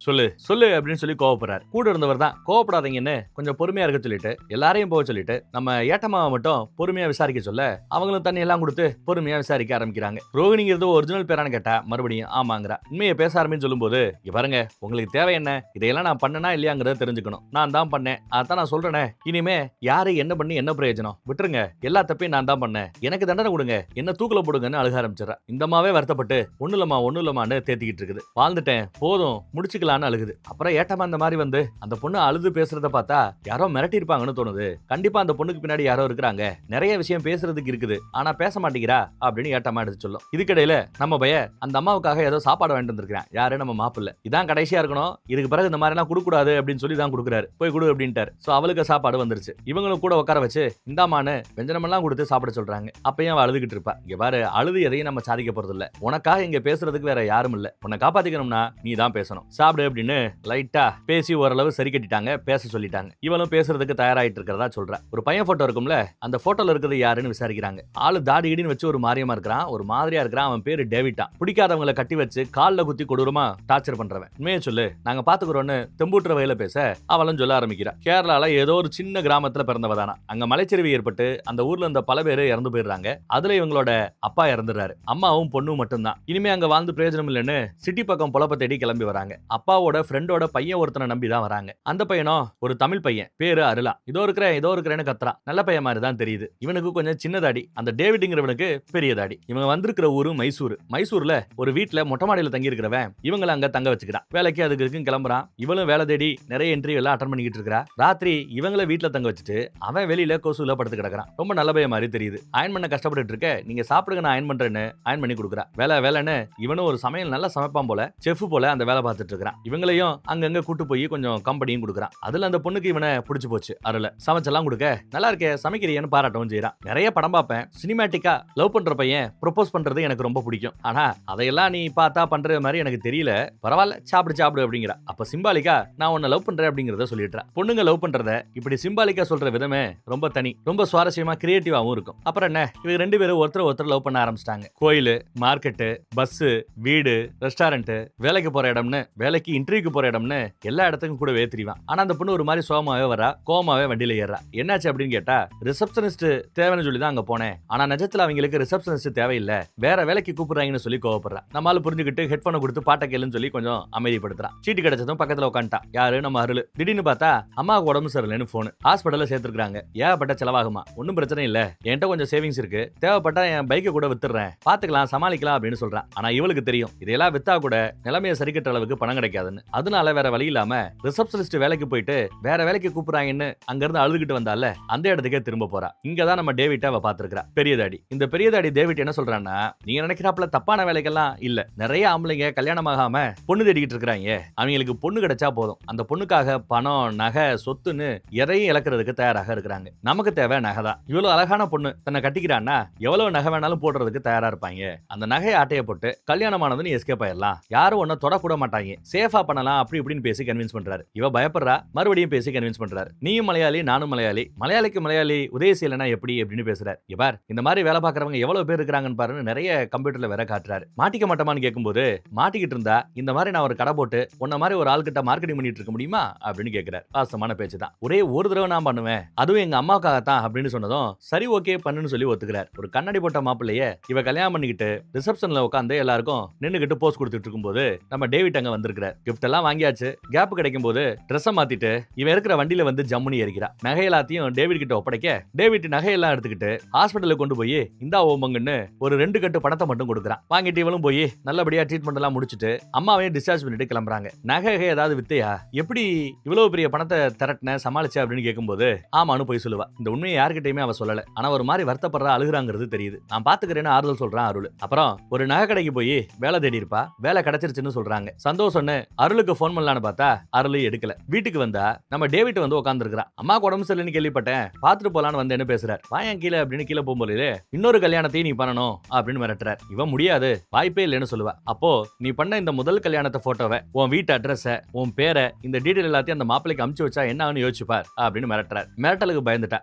சொல்லு சொல்லு அப்படின்னு சொல்லி கோவப்படுறாரு. கூட இருந்தவர் தான் கோவப்படாதீங்கன்னு கொஞ்சம் பொறுமையா இருக்க சொல்லிட்டு எல்லாரையும் போக சொல்லிட்டு நம்ம ஏட்டமாவை மட்டும் பொறுமையா விசாரிக்க சொல்ல அவங்களும் தண்ணி எல்லாம் கொடுத்து பொறுமையா விசாரிக்க ஆரம்பிக்கிறாங்க. ரோகிணிங்கிறது ஒரிஜினல் பேரான்னு கேட்டா மறுபடியும் ஆமாங்கிறா. உண்மையை பேச ஆரம்பின்னு சொல்லும் போது, பாருங்க உங்களுக்கு தேவை என்ன, இதையெல்லாம் நான் பண்ணனா இல்லையாங்கிறத தெரிஞ்சுக்கணும். நான் தான் பண்ணேன், அதான் நான் சொல்றேனே, இனிமே யாரு என்ன பண்ணி என்ன பிரயோஜனம், விட்டுருங்க, எல்லா தப்பையும் நான் தான் பண்ணேன், எனக்கு தண்டனை கொடுங்க, என்ன தூக்கல போடுங்கன்னு அழுக ஆரம்பிச்சிடறா. இந்த அம்மாவே வருத்தப்பட்டு ஒண்ணு இல்லமான்னு தேத்திக்கிட்டு இருக்குது. வாழ்ந்துட்டேன் போதும் முடிச்சுக்கலாம் அழுகுது. அப்புறம் ஏட்டமா அந்த மாதிரி வந்து அந்த பொண்ணு அழுது பேசுறத பார்த்தா யாரோ மிரட்டி இருப்பாங்கன்னு தோணுது. கண்டிப்பா அந்த பொண்ணுக்கு பின்னாடி யாரோ இருக்காங்க, நிறைய விஷயம் பேசுறதுக்கு இருக்குது, ஆனா பேச மாட்டேங்கிறா அப்படின்னு ஏட்டமா எடுத்து சொல்லும். இதுக்கிடையில நம்ம பைய அந்த அம்மாவுக்காக ஏதோ சாப்பாடு வாங்கிட்டு வந்திருக்கான். யாரு நம்ம மாப்பிள்ள. இதான் கடைசியா இருக்கணும், இதுக்கு பிறகு இந்த மாதிரி எல்லாம் கொடுக்க கூடாது அப்படின்னு சொல்லி தான் கொடுக்குறாரு. போய் கொடு அப்படின்ட்டாரு. சோ அவளுக்கு சாப்பாடு வந்துருச்சு. இவங்களும் கூட உட்கார வச்சு இந்தாமான்னு வெஞ்சனம் எல்லாம் கொடுத்து சாப்பிட சொல்றாங்க. அப்பயும் அவ அழுதுகிட்டு இருப்பா. இங்க பாரு, அழுது எதையும் நம்ம சாதிக்க போறது இல்ல, உனக்காக இங்க பேசுறதுக்கு வேற யாரும் இல்ல, உன்னை காப்பாத்திக்கணும்னா நீ தான் பேசணும், சாப்பிடு அப்படின்னு லைட்டா பேசி ஓரளவு சரி கட்டிட்டாங்க, பேச சொல்லிட்டாங்க. இவளும் பேசுறதுக்கு தயாராயிட்டு இருக்கிறதா சொல்றா. ஒரு பையன் போட்டோ இருக்கும்ல, அந்த போட்டோல இருக்கிறது யாருன்னு விசாரிக்கிறாங்க. ஆளு தாடி இடின்னு வச்சு ஒரு மாரியமா இருக்கிறான், ஒரு மாதிரியா இருக்கிறான். அவன் பேரு டேவிட்டா. பிடிக்காதவங்களை கட்டி வச்சு கால்ல குத்தி கொடூரமா டார்ச்சர் பண்றவன். உண்மையை சொல்லு, நாங்க பாத்துக்கிறோன்னு தெம்பூட்டுற வகையில பேச அவளும் சொல்ல ஆரம்பிக்கிறா. கேரளால ஏதோ ஒரு சின்ன கிராமத்துல பிறந்தவதானா. அங்க மலைச்சரிவு ஏற்பட்டு அந்த ஊர்ல இருந்த பல பேரு இறந்து போயிடுறாங்க. அதுல இவங்களோட அப்பா இறந்துடுறாரு. அம்மாவும் பொண்ணும் மட்டும்தான். இனிமே அங்க வாழ்ந்து பிரயோஜனம் இல்லைன்னு சிட்டி பக்கம் பொழப்ப தேடி கிளம்பி வராங்க. அப்பாவோட ஃப்ரெண்டோட பையன் ஒருத்தனை நம்பி தான் வராங்க. அந்த பையனும் ஒரு தமிழ் பையன், பேரு அருளா. இதோ இருக்கிறேன்னு கத்துறான். நல்ல பையன் மாதிரி தான் தெரியுது. இவனுக்கு கொஞ்சம் சின்னதாடி, அந்த டேவிட்ங்கிறவனுக்கு பெரிய தாடி. இவங்க வந்திருக்கிற ஊரு மைசூர். மைசூர்ல ஒரு வீட்டுல மொட்டை மாடியில தங்கி இருக்கிறவன் இவங்களை அங்க தங்க வச்சுக்கிறான். வேலைக்கு அதுக்கு இருக்கும் கிளம்புறான். இவளும் வேலை தேடி நிறைய இன்டர்வியூ எல்லாம் அட்டன் பண்ணிக்கிட்டு இருக்கா. ராத்திரி இவங்களை வீட்டுல தங்க வச்சுட்டு அவன் வெளியில கொசுல படுத்து கிடக்குறான். ரொம்ப நல்ல பையன் மாதிரி தெரியுது. அயன் பண்ண கஷ்டப்பட்டு இருக்க, நீங்க சாப்பிடுங்க நான் அயன் பண்றேன்னு அயன் பண்ணி கொடுக்குறா. வேலைன்னு இவனும் ஒரு சமையல் நல்லா சமைப்பான் போல, செஃப் போல அந்த வேலை பார்த்துட்டு இருக்கிறான். இவங்களையும் அங்கங்க கூட்டு போய் கொஞ்சம் கம்பெனியும் கொடுக்குறான். அதுல அந்த பொண்ணுக்கு இவனை பிடிச்சு போச்சு. அருள சமைச்செல்லாம் கொடுக்க நல்லா இருக்கே சமைக்கிறியன்னு பாராட்டவும் செய்யறான். நிறைய படம் பார்ப்பேன், சினிமேட்டிக்கா லவ் பண்ற பையன் ப்ரொபோஸ் பண்றது எனக்கு ரொம்ப பிடிக்கும், ஆனா அதையெல்லாம் நீ பார்த்தா பண்ற மாதிரி எனக்கு தெரியல, பரவாயில்ல சாப்பிடு அப்படிங்கிற. அப்ப சிம்பாலிக்கா நான் உன்னை லவ் பண்றேன் அப்படிங்கறத சொல்லிடுறா. பொண்ணுங்க லவ் பண்றத இப்படி சிம்பாலிக்கா சொல்ற விதமே ரொம்ப தனி, ரொம்ப சுவாரஸ்யமா கிரியேட்டிவாவும் இருக்கும். அப்புறம் என்ன, இவங்க ரெண்டு பேரும் ஒருத்தர் லவ் பண்ண ஆரம்பிச்சிட்டாங்க. கோயிலு, மார்க்கெட்டு, பஸ், வீடு, ரெஸ்டாரண்ட், வேலைக்கு போற இடம்னு, வேலைக்கு இன்டர்வியூக்கு போற இடம்னு எல்லா இடத்துக்கும் கூட தெரியும். ஆனா அந்த பொண்ணு ஒரு மாதிரி சோகமாவே வரா, கோமாவே வண்டியில ஏறா. என்னாச்சு அப்படின்னு கேட்டா, ரிசப்ஷனிஸ்ட் தேவைன்னு சொல்லி தான் அங்க போனேன், ஆனா நிஜத்துல அவங்களுக்கு ரிசப்ஷனிஸ்ட் தேவையில்லை, வேற வேலைக்கு கூப்பிடுறாங்கன்னு சொல்லி கோவப்படுறா. நம்மால புரிஞ்சுக்கிட்டு ஹெட்போனை கொடுத்து பாட்டை கேளுன்னு சொல்லி கொஞ்சம் அமைதிப்படுத்துறான். சீட்டு கிடைச்சதும் பக்கத்துல உட்காந்துட்டா. யாரு, நம்ம அருள். திடீர்னு பார்த்தா அம்மாவுக்கு உடம்பு சரியில்லைன்னு போன். ஹாஸ்பிட்டல்ல சேர்த்திருக்காங்க. ஏகப்பட்ட செலவாகுமா, ஒன்னும் பிரச்சனை இல்ல, என்கிட்ட கொஞ்சம் சேவிங்ஸ் இருக்கு, தேவைப்பட்டா என் பைக்கை கூட வித்துறேன், பாத்துக்கலாம் சமாளிக்கலாம் அப்படின்னு சொல்றான். ஆனா இவளுக்கு தெரியும் இதெல்லாம் வித்தா கூட நிலைமையை சரி கட்டுற அளவுக்கு பணம் கிடைக்காதுன்னு. அதனால வேற வழி இல்லாம ரிசப்ஷனிஸ்ட் வேலைக்கு போயிட்டு வேற வேலைக்கு கூப்பிடுறாங்கன்னு அங்க இருந்து அழுதுகிட்டு வந்தால அந்த இடத்துக்கே திரும்ப போறா. இங்கதான் நம்ம டேவிட் அவ பாத்துருக்கா. பெரியதாடி. இந்த பெரியதாடி டேவிட் என்ன சொல்றான்னா, நீங்க நினைக்கிறாப்ல தப்பான வேலைக்கெல்லாம் இல்ல, நிறைய ஆம்பளைங்க கல்யாணம் ஆகாம பொண்ணு தேடிக்கிட்டு இருக்காங்க, அவங்களுக்கு பொண்ணு கிடைச்சா போதும், அந்த பொண்ணுக்காக பணம், நகை, சொத்துன்னு எதையும் இழக்கிறதுக்கு தயாராக இருக்கிறாங்க. நமக்கு தேவை நகை தான். இவ்வளவு அழகான பொண்ணு தன்னை கட்டிக்கிறான்னா எவ்வளவு நகை வேணாலும் போடுறதுக்கு தயாரா இருப்பாங்க. அந்த நகையை ஆட்டைய போட்டு கல்யாணமானதுன்னு எஸ்கேப் ஆயிடலாம், யாரும் ஒன்ன தொடக்கூட மாட்டாங்க, சேஃபா பண்ணலாம் அப்படி இப்படின்னு பேசி கன்வின்ஸ் பண்றாரு. இவ பயப்படுறா, மறுபடியும் பேசி கன்வின்ஸ் பண்றாரு. நீயும் மலையாளி, நானும் மலையாளி, மலையாளிக்கு மலையாளி உதயசீலனா எப்படி அப்படின்னு பேசுறாரு. இவர் இந்த மாதிரி வேலை பாக்குறவங்க எவ்வளவு பேர் இருக்காங்கன்னு பாருன்னு நிறைய கம்ப்யூட்டர்ல வேற காட்டுறாரு. மாட்டிக்க மாட்டோமான்னு கேட்கும்போது, மாட்டிக்கிட்டு இருந்தா இந்த மாதிரி நான் ஒரு கடை போட்டு உன்ன மாதிரி ஒரு ஆள் கிட்ட மார்க்கெட்டிங் பண்ணிட்டு இருக்க முடியுமா அப்படின்னு கேட்கிறார். வாஸ்தவமான பேச்சு தான். ஒரே ஒரு தடவை நான் பண்ணுவேன், அதுவும் எங்க அம்மாவுக்காகத்தான் அப்படின்னு சொன்னதும் சரி ஓகே பண்ணுன்னு சொல்லி ஒத்துக்கிறார். ஒரு கண்ணாடி போட்ட மாப்பிள்ளைய இவ கல்யாணம் பண்ணிக்கிட்டு ரிசப்ஷன்ல உட்காந்து எல்லாருக்கும் நின்னுகிட்டு போஸ்ட் கொடுத்துட்டு இருக்கும்போது நம்ம டேவிட் அங்க வந்திருக்கிறார். கிஃப்ட் எல்லாம் வாங்கியாச்சு. கேப் கிடைக்கும் போது ட்ரெஸ்ஸை மாத்திட்டு இவன் இருக்கிற வண்டியில வந்து ஜம்முனி ஏறிக்கிறா. நகை எல்லாத்தையும் டேவிட் கிட்ட ஒப்படைக்க டேவிட் நகையெல்லாம் எடுத்துக்கிட்டு ஹாஸ்பிட்டலுக்கு கொண்டு போய் இந்தா ஓமங்கன்னு ஒரு 2 கட்டு பணத்தை மட்டும் கொடுக்குறான். வாங்கிட்டு இவளும் போய் நல்லபடியா ட்ரீட்மெண்ட் எல்லாம் முடிச்சுட்டு அம்மாவையும் டிஸ்சார்ஜ் பண்ணிட்டு கிளம்புறாங்க. நகை ஏதாவது வித்தையா, எப்படி இவ்வளவு பெரிய பணத்தை திரட்டின சமாளிச்ச அப்படின்னு கேட்கும்போது ஆமான்னு போய் சொல்லுவா. இந்த உண்மையை யாருக்கிட்டையுமே அவ சொல்லல. ஆனா ஒரு மாதிரி வருத்தப்படுற அழுகுறாங்கிறது தெரியுது. நான் பாத்துக்கிறேன்னு ஆறுதல் சொல்றான் அருள். அப்புறம் ஒரு நகை கடைக்கு போய் வேலை தேடி இருப்பா. வேலை கிடைச்சிருச்சுன்னு சொல்றாங்க. சந்தோஷம்னு அருளுக்கு போன் பண்ணலான்னு பார்த்தா அருள் எடுக்கல. வீட்டுக்கு வந்தா நம்ம டேவிட் வந்து உட்கார்ந்து இருக்கிறான். அம்மாக்கு உடம்பு சரியில்லைன்னு கேள்விப்பட்டேன், பாத்துட்டு போலான்னு வந்தேன்னு பேசுறாரு. வாயன் கீழே அப்படின்னு கீழே போகும்போது இன்னொரு கல்யாணத்தையும் நீ பண்ணணும் அப்படின்னு மிரட்டுறாரு. இவன் முடியாது, வாய்ப்பே இல்லைன்னு சொல்லுவா. அப்போ நீ பண்ண இந்த முதல் கல்யாணத்தை போட்டோவை, உன் வீட்டு அட்ரஸ, உன் பேரை, இந்த டீடைல் எல்லாத்தையும் அந்த மாப்பிளைக்கு அமுச்சு வச்சா என்ன ஆகுன்னு யோசிச்சுப்பார் அப்படின்னு மிரட்டுறாரு. மிரட்டலுக்கு பயந்துட்டா.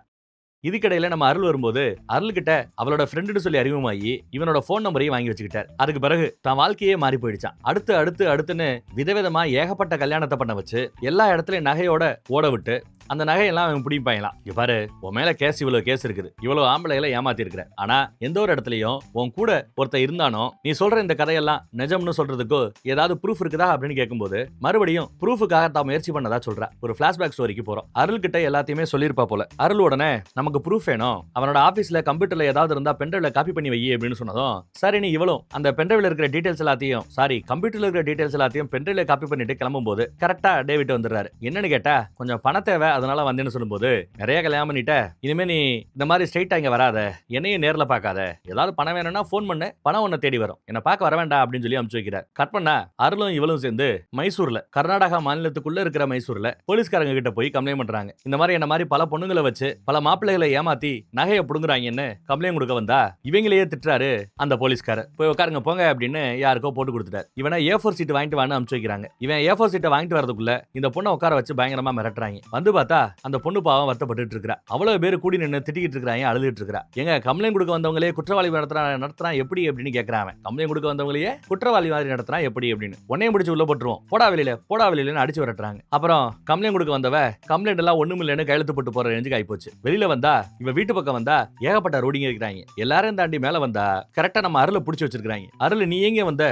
இதுக்கிடையில நம்ம அருள் வரும்போது அருள் கிட்ட அவளோட ஃப்ரெண்டுன்னு சொல்லி அறிமுகமாகி இவனோட போன் நம்பரையும் வாங்கி வச்சுக்கிட்டார். அதுக்கு பிறகு தான் வாழ்க்கையே மாறி போயிடுச்சான். அடுத்துன்னு விதவிதமா ஏகப்பட்ட கல்யாணத்தை பண்ண வச்சு எல்லா இடத்துலயும் நகையோட ஓட விட்டு அந்த நகையெல்லாம் அவன் பிடிப்பாங்களாம். இங்க பாரு, உன் மேல இவ்வளவு கேஸ் இருக்குது, இவ்வளவு ஆம்பளைகளை ஏமாத்தி இருக்கிற, ஆனா எந்த ஒரு இடத்துலயும் உன் கூட ஒருத்த இருந்தானோ நீ சொல்ற இந்த கதையெல்லாம் நிஜம்னு சொல்றதுக்கு ஏதாவது ப்ரூஃப் இருக்குதா அப்படின்னு கேட்கும்போது மறுபடியும் ப்ரூஃபுக்காக தான் முயற்சி பண்ணதா சொல்றா. ஒரு பிளாஷ்பேக் ஸ்டோரிக்கு போறோம். அருள் கிட்ட எல்லாத்தையுமே சொல்லியிருப்பா போல. அருள் உடனே நமக்கு ப்ரூஃப் வேணும், அவனோட ஆபீஸ்ல கம்ப்யூட்டர்ல ஏதாவது இருந்தா பென்ட்ரைவ்ல காப்பி பண்ணி வை அப்படின்னு சொன்னதும் சரி நீ இவளும் அந்த பென்ட்ரைவ்ல இருக்கிற டீடைல்ஸ் எல்லாத்தையும் கம்ப்யூட்டர்ல இருக்கிற டீடைல்ஸ் எல்லாத்தையும் பென்ட்ரைவ்ல காப்பி பண்ணிட்டு கிளம்பும் போது கரெக்டா டேவிட் வந்துடுறாரு. என்னன்னு கேட்டா கொஞ்சம் பண தேவை, அதனால வந்தேன்னு சொல்லும்போது நிறைய கல்யாணம் பண்ணிட்ட, இனிமே நீ இந்த மாதிரி ஸ்ட்ரைட்டா இங்க வராத, என்னையும் நேர்ல பார்க்காத, ஏதாவது பணம் வேணும்னா போன் பண்ணு, பணம் ஒன்ன தேடி வரும், என்ன பார்க்க வர வேண்டாம் அப்படின்னு சொல்லி அனுப்பிச்சு வைக்கிறார். கட் பண்ணா அருளும் இவளும் சேர்ந்து மைசூர்ல, கர்நாடகா மாநிலத்துக்குள்ள இருக்கிற மைசூர்ல போலீஸ்காரங்க கிட்ட போய் கம்ப்ளைண்ட் பண்றாங்க. இந்த மாதிரி என்ன மாதிரி பல பொண்ணுங்களை வச்சு பல மாப்பிள்ளைகளை ஏமாத்தி நகையை புடுங்குறாங்கன்னு கம்ப்ளைண்ட் கொடுக்க வந்தா இவங்களையே திட்டுறாரு அந்த போலீஸ்காரர். போய் உட்காருங்க போங்க அப்படின்னு யாருக்கோ போட்டு கொடுத்துட்டாரு. இவனை A4 சீட் வாங்கிட்டு வான்னு அனுப்பிச்சு வைக்கிறாங்க. இவன் A4 சீட்டை வாங்கிட்டு வரதுக்குள்ள இந்த பொண்ணை உட்கார வச்சு பயங்கரமா மிரட்டுறாங்க. வந்து பார்த்தா அந்த பொண்ணு பாவம் வருத்தப்பட்டு இருக்கா. அவ்வளவு பேர் கூடி நின்று திட்டிக்கிட்டு இருக்காங்க, அழுதுட்டு இருக்கா. எங்க கம்ப்ளைண்ட் கொடுக்க வந்தவங்களே குற்றவாளி நடத்துறான் எப்படி அப்படின்னு கேட்கறான். கம்ப்ளைண்ட் கொடுக்க வந்தவங்களே குற்றவாளி மாதிரி நடத்துறான் எப்படி அப்படின்னு உன்னையும் பிடிச்சு உள்ள போட்டுருவோம், போடா வெளியில அடிச்சு விரட்டுறாங்க. அப்புறம் கம்ப்ளைண்ட் கொடுக்க வந்தவ கம்ப்ளைண்ட் எல்லாம் ஒண்ணும் இல்லைன்னு கையெழுத்து போட்டு போற ரேஞ்சுக்கு ஆயிப்போச்சு. வெளியில வந்தா இவ வீட்டு பக்கம் வந்தா ஏகப்பட்ட ரோடிங்க இருக்கிறாங்க. எல்லாரும் தாண்டி மேல வந்தா கரெக்டா நம்ம அருளை பிடிச்சு வச்சிருக்காங்க. அருள் நீ எங்க வந்த,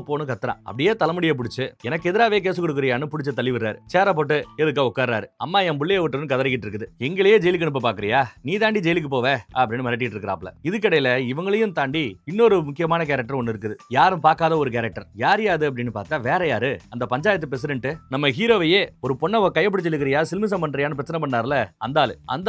போன்னு கத்துறான். அப்படியே தலைமுடியை பிடிச்சு எனக்கு எதிராவே கேஸ் கொடுக்குறியான்னு பிடிச்ச தள்ளி விடுறாரு. சேர போட்டு எதுக்க உட்கார்றாரு. அம்மா என் புள்ளைய விட்டுன்னு கதறிக்கிட்டு இருக்குது, எங்களையே ஜெயிலுக்கு அனுப்ப பாக்குறியா, நீ தாண்டி ஜெயிலுக்கு போவ அப்படின்னு மிரட்டிட்டு இருக்கிறாப்ல. இதுக்கடையில இவங்களையும் தாண்டி இன்னொரு முக்கியமான கேரக்டர் ஒன்னு இருக்குது, யாரும் பார்க்காத ஒரு கேரக்டர். யார் யாது அப்படின்னு பார்த்தா வேற யாரு, அந்த பஞ்சாயத்து பிரசிடென்ட் நம்ம ஹீரோவையே ஒரு பொண்ணை கைப்பிடிச்சு இருக்கிறியா சில்மிசம் பண்றியான்னு பிரச்சனை பண்ணார்ல, அந்த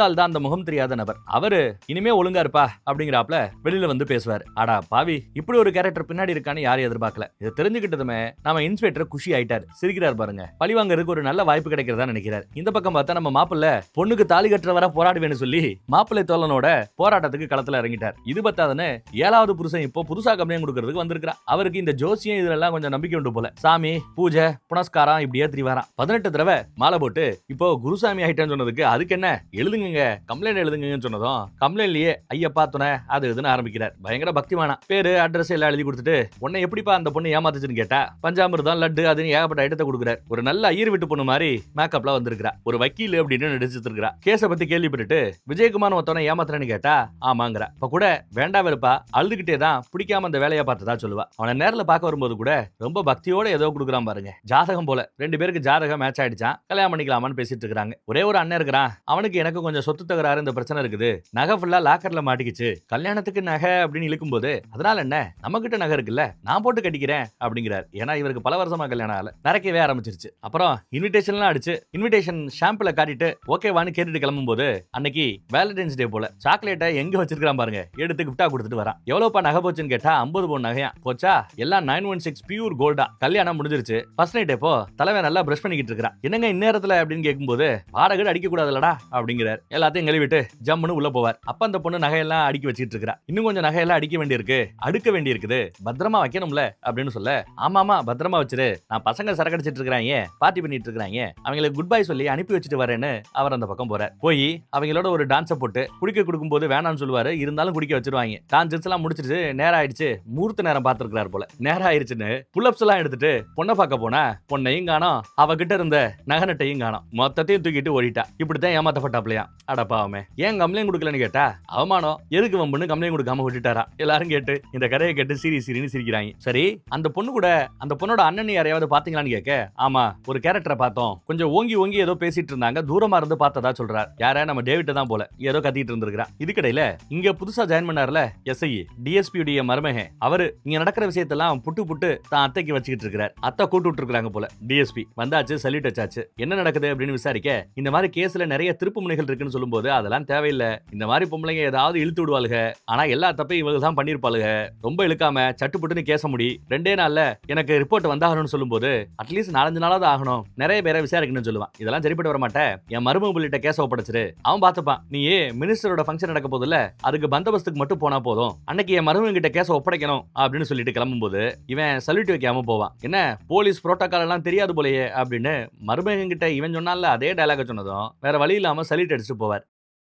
ஆள் தான் அந்த முகம் தெரியாத நபர். அவரு இனிமே ஒழுங்கா இருப்பா அப்படிங்கிறாப்ல வெளியில வந்து பேசுவார். ஆடா பாவி, இப்படி ஒரு கேரக்டர் பின்னாடி இருக்கான்னு யாரும் எதிர்பார்க்கல. இதை தெரிஞ்சுக்கிட்டதுமே நம்ம இன்ஸ்பெக்டர் குஷி ஆயிட்டாரு, சிரிக்கிறார் பாருங்க. பழிவாங்கறதுக்கு ஒரு நல்ல வாய்ப்பு கிடைக்கிறதா நினைக்கிறார். இந்த பக்கம் பார்த்தா நம்ம மாப்பிள்ள பொண்ணுக்கு தாலி கட்டுறவரா போராடுவேன்னு சொல்லி மாப்பிள்ளை தோழனோட போராட்டத்துக்கு களத்துல இறங்கிட்டார். இது பத்தாதுன்னு 7வது புருஷன் இப்போ புதுசா கம்ப்ளைண்ட் கொடுக்கறதுக்கு வந்திருக்கான். அவருக்கு இந்த ஜோசியம் இதெல்லாம் கொஞ்சம் நம்பிக்கை உண்டு போல. சாமி பூஜை புனஸ்காரம் இப்படியே திரிவாராம். 18 தடவை மாலை போட்டு இப்போ குருசாமி ஆயிட்டேன்னு சொன்னதுக்கு அதுக்கு என்ன எழுதுங்க கம்ப்ளைண்ட் எழுதுங்கன்னு சொன்னதும் கம்ப்ளைண்ட்லயே ஐயப்பா துணை அது இதுன்னு ஆரம்பிக்கிறார். பயங்கர பக்திமானா பேரு அட்ரஸ் எல்லாம் எழுதி கொடுத்துட்டு உன்னை எப்படிப்பா அந்த பொண்ணு ஏமாத்துச்சுன்னு கேட்டா பஞ்சாமிர்தம் லட்டு அதுன்னு ஏகப்பட்ட ஐட்டத்தை கொடுக்குறாரு. ஒரு நல்ல ஐயர் வீட்டு பொண்ணு மாதிரி மேக்கப்ல வந்திருக்கிறா. ஒரு வக்கீல் அப்படின்னு நடிச்சிட்டு இருக்கா. கேஸ பத்தி கேள்விப்பட்டுட்டு விஜயகுமார் ஒருத்தவனை ஏமாத்துறேன்னு கேட்டா ஆமாங்கிறா. இப்ப கூட வேண்டாம் வெறுப்பா அழுதுகிட்டே தான் பிடிக்காம அந்த வேலையை பார்த்ததா சொல்லுவா. அவனை நேரில் பார்க்க வரும்போது கூட ரொம்ப பக்தியோட ஏதோ கொடுக்குறான் பாருங்க. ஜாதகம் போல 2 பேருக்கு ஜாதகம் மேட்ச் ஆயிடுச்சான், கல்யாணம் பண்ணிக்கலாமான்னு பேசிட்டு இருக்காங்க. ஒரே ஒரு அண்ணன் இருக்கிறான், அவனுக்கு எனக்கு கொஞ்சம் சொத்து தகராறு இந்த பிரச்சனை இருக்குது, நகை ஃபுல்லா லாக்கர்ல மாட்டிக்கிச்சு, கல்யாணத்துக்கு நகை அப்படின்னு இழுக்கும் போது அதனால என்ன நம்ம கிட்ட நகை இருக்குல்ல நான் போட்டு கட்டிக்கிறேன் அப்படிங்கிறார். ஏன்னா இவருக்கு பல வருஷமா கல்யாணம் ஆகல, நிறைக்கவே ஆரம்பிச்சிருச்சு. அப்புறம் இன்விடேஷன்லாம் அடிச்சு இன்விடேஷன் ஷாம்பிள காட்டிட்டு ஓகேவான்னு கேட்டுட்டு கிளம்பும் போது அன்னைக்கு வேலண்டைன்ஸ் டே போல சாக்லேட்டை எங்க வச்சிருக்கான் பாருங்க, எடுத்து கிஃப்டா கொடுத்துட்டு வரான். எவ்வளவுப்பா நகை போச்சுன்னு கேட்டா 50 பவுன் நகையா போச்சா, எல்லாம் 916 பியூர் கோல்டா. கல்யாணம் முடிஞ்சிருச்சு. ஃபர்ஸ்ட் நைட் எப்போ தலைவன் நல்லா பிரஷ் பண்ணிக்கிட்டு இருக்கிறான். என்னங்க இந்நேரத்துல அப்படின்னு கேட்கும்போது வாடகை அடிக்க கூடாதுலடா அப்படிங்கிறார். எல்லாத்தையும் கழுவிட்டு ஜம்முன்னு உள்ள போவார். அப்ப அந்த பொண்ணு நகையெல்லாம் அடுக்கி வச்சிட்டு இருக்கா. இன்னும் கொஞ்சம் நகையெல்லாம் அடிக்க வேண்டியிருக்கு, அடுக்க வேண்டியிருக்குது, பத்திரமா வைக்கணும்ல அப்படின்னு சொல்ல ஆமாமா பத்திரமா வச்சிரு, நான் பசங்க சரக்கடிச்சிட்டு இருக்கிறாங்க, பார்ட்டி பண்ணிட்டு இருக்கிறாங்க, அவங்களுக்கு குட் பை சொல்லி அனுப்பி வச்சுட்டு வரேன் தரேன்னு அவர் அந்த பக்கம் போறார். போய் அவங்களோட ஒரு டான்ஸை போட்டு குடிக்க கொடுக்கும்போது வேணாம்னு சொல்லுவாரு, இருந்தாலும் குடிக்க வச்சிருவாங்க. டான்ஸ் எல்லாம் முடிச்சிட்டு நேரம் ஆயிடுச்சு, முகூர்த்த நேரம் பார்த்திருக்கிறார் போல. நேரம் ஆயிடுச்சுன்னு புல்லப்ஸ் எல்லாம் எடுத்துட்டு பொண்ணை பார்க்க போனா பொண்ணையும் காணோம், அவகிட்ட இருந்த நகனட்டையும் காணோம், மொத்தத்தையும் தூக்கிட்டு ஓடிட்டா. இப்படித்தான் ஏமாத்தப்பட்டாப்லையா. அடப்பாவமே, ஏன் கம்ப்ளைண்ட் கொடுக்கலன்னு கேட்டா அவமானம், எதுக்கு வம்புன்னு கம்ப்ளைண்ட் கொடுக்காம விட்டுட்டாரா. எல்லாரும் கேட்டு இந்த கதையை கேட்டு சிரின்னு சிரிக்கிறாங்க. சரி, அந்த பொண்ணு கூட அந்த பொண்ணோட அண்ணன் யாரையாவது பாத்தீங்களான்னு கேட்க, ஆமா ஒரு கேரக்டரை பார்த்தோம், கொஞ்சம் ஓங்கி ஓங்கி ஏதோ பேசிட்டு இருந்தாங்க, தூரமா இருந்து பார்த்ததா சொல்றார். யார நம்ம டேவிட் தான் போல, ஏதோ கத்திட்டு இருந்திருக்கான். இதுக்கடையில இங்க புதுசா ஜாயின் பண்ணார்ல எஸ்ஐ டிஎஸ்பி உடைய மருமகன், அவரு இங்க நடக்கிற விஷயத்தெல்லாம் புட்டு தான் அத்தைக்கு வச்சுக்கிட்டு இருக்கிறார். அத்தை கூட்டு விட்டு இருக்காங்க போல. டிஎஸ்பி வந்தாச்சு, சல்யூட் வச்சாச்சு, என்ன நடக்குது அப்படின்னு விசாரிக்க, இந்த மாதிரி கேஸ்ல நிறைய திருப்பு முனைகள் இருக்குன்னு சொல்லும்போது அதெல்லாம் தேவையில்லை, இந்த மாதிரி பொம்பளைங்க ஏதாவது இழுத்து விடுவாளுக, ஆனா எல்லா தப்பையும் இவங்க தான் பண்ணிருப்பாளுக, ரொம்ப இழுக்காம சட்டுப்புட்டுன்னு கேச முடி, 2 நாள்ல எனக்கு ரிப்போர்ட் வந்தாகணும்னு சொல்லும்போது அட்லீஸ்ட் 4-5 நாளாவது ஆகணும், நிறைய பேரை விசாரிக்கணும்னு சொல்லுவான். இதெல்லாம் சரிப்பட்டு வர மாட்டேன், என் மருமக உள்ளிட்ட கேச ஒப்படைச்சிரு, அவன் பார்த்துப்பான், நீ மினிஸ்டரோட ஃபங்க்ஷன் நடக்க போதில்ல, அதுக்கு பந்தோபஸ்துக்கு மட்டும் போனா போதும், அன்னைக்கு என் மருமக கிட்ட கேச ஒப்படைக்கணும் அப்படின்னு சொல்லிட்டு கிளம்பும்போது இவன் சல்யூட் வைக்காம போவான். என்ன போலீஸ் புரோட்டோகால் எல்லாம் தெரியாது போலயே அப்படின்னு மருமகன் கிட்ட இவன் சொன்னால அதே டயலாக சொன்னதும் வேற வழி இல்லாம சல்யூட் அடிச்சுட்டு போவார்.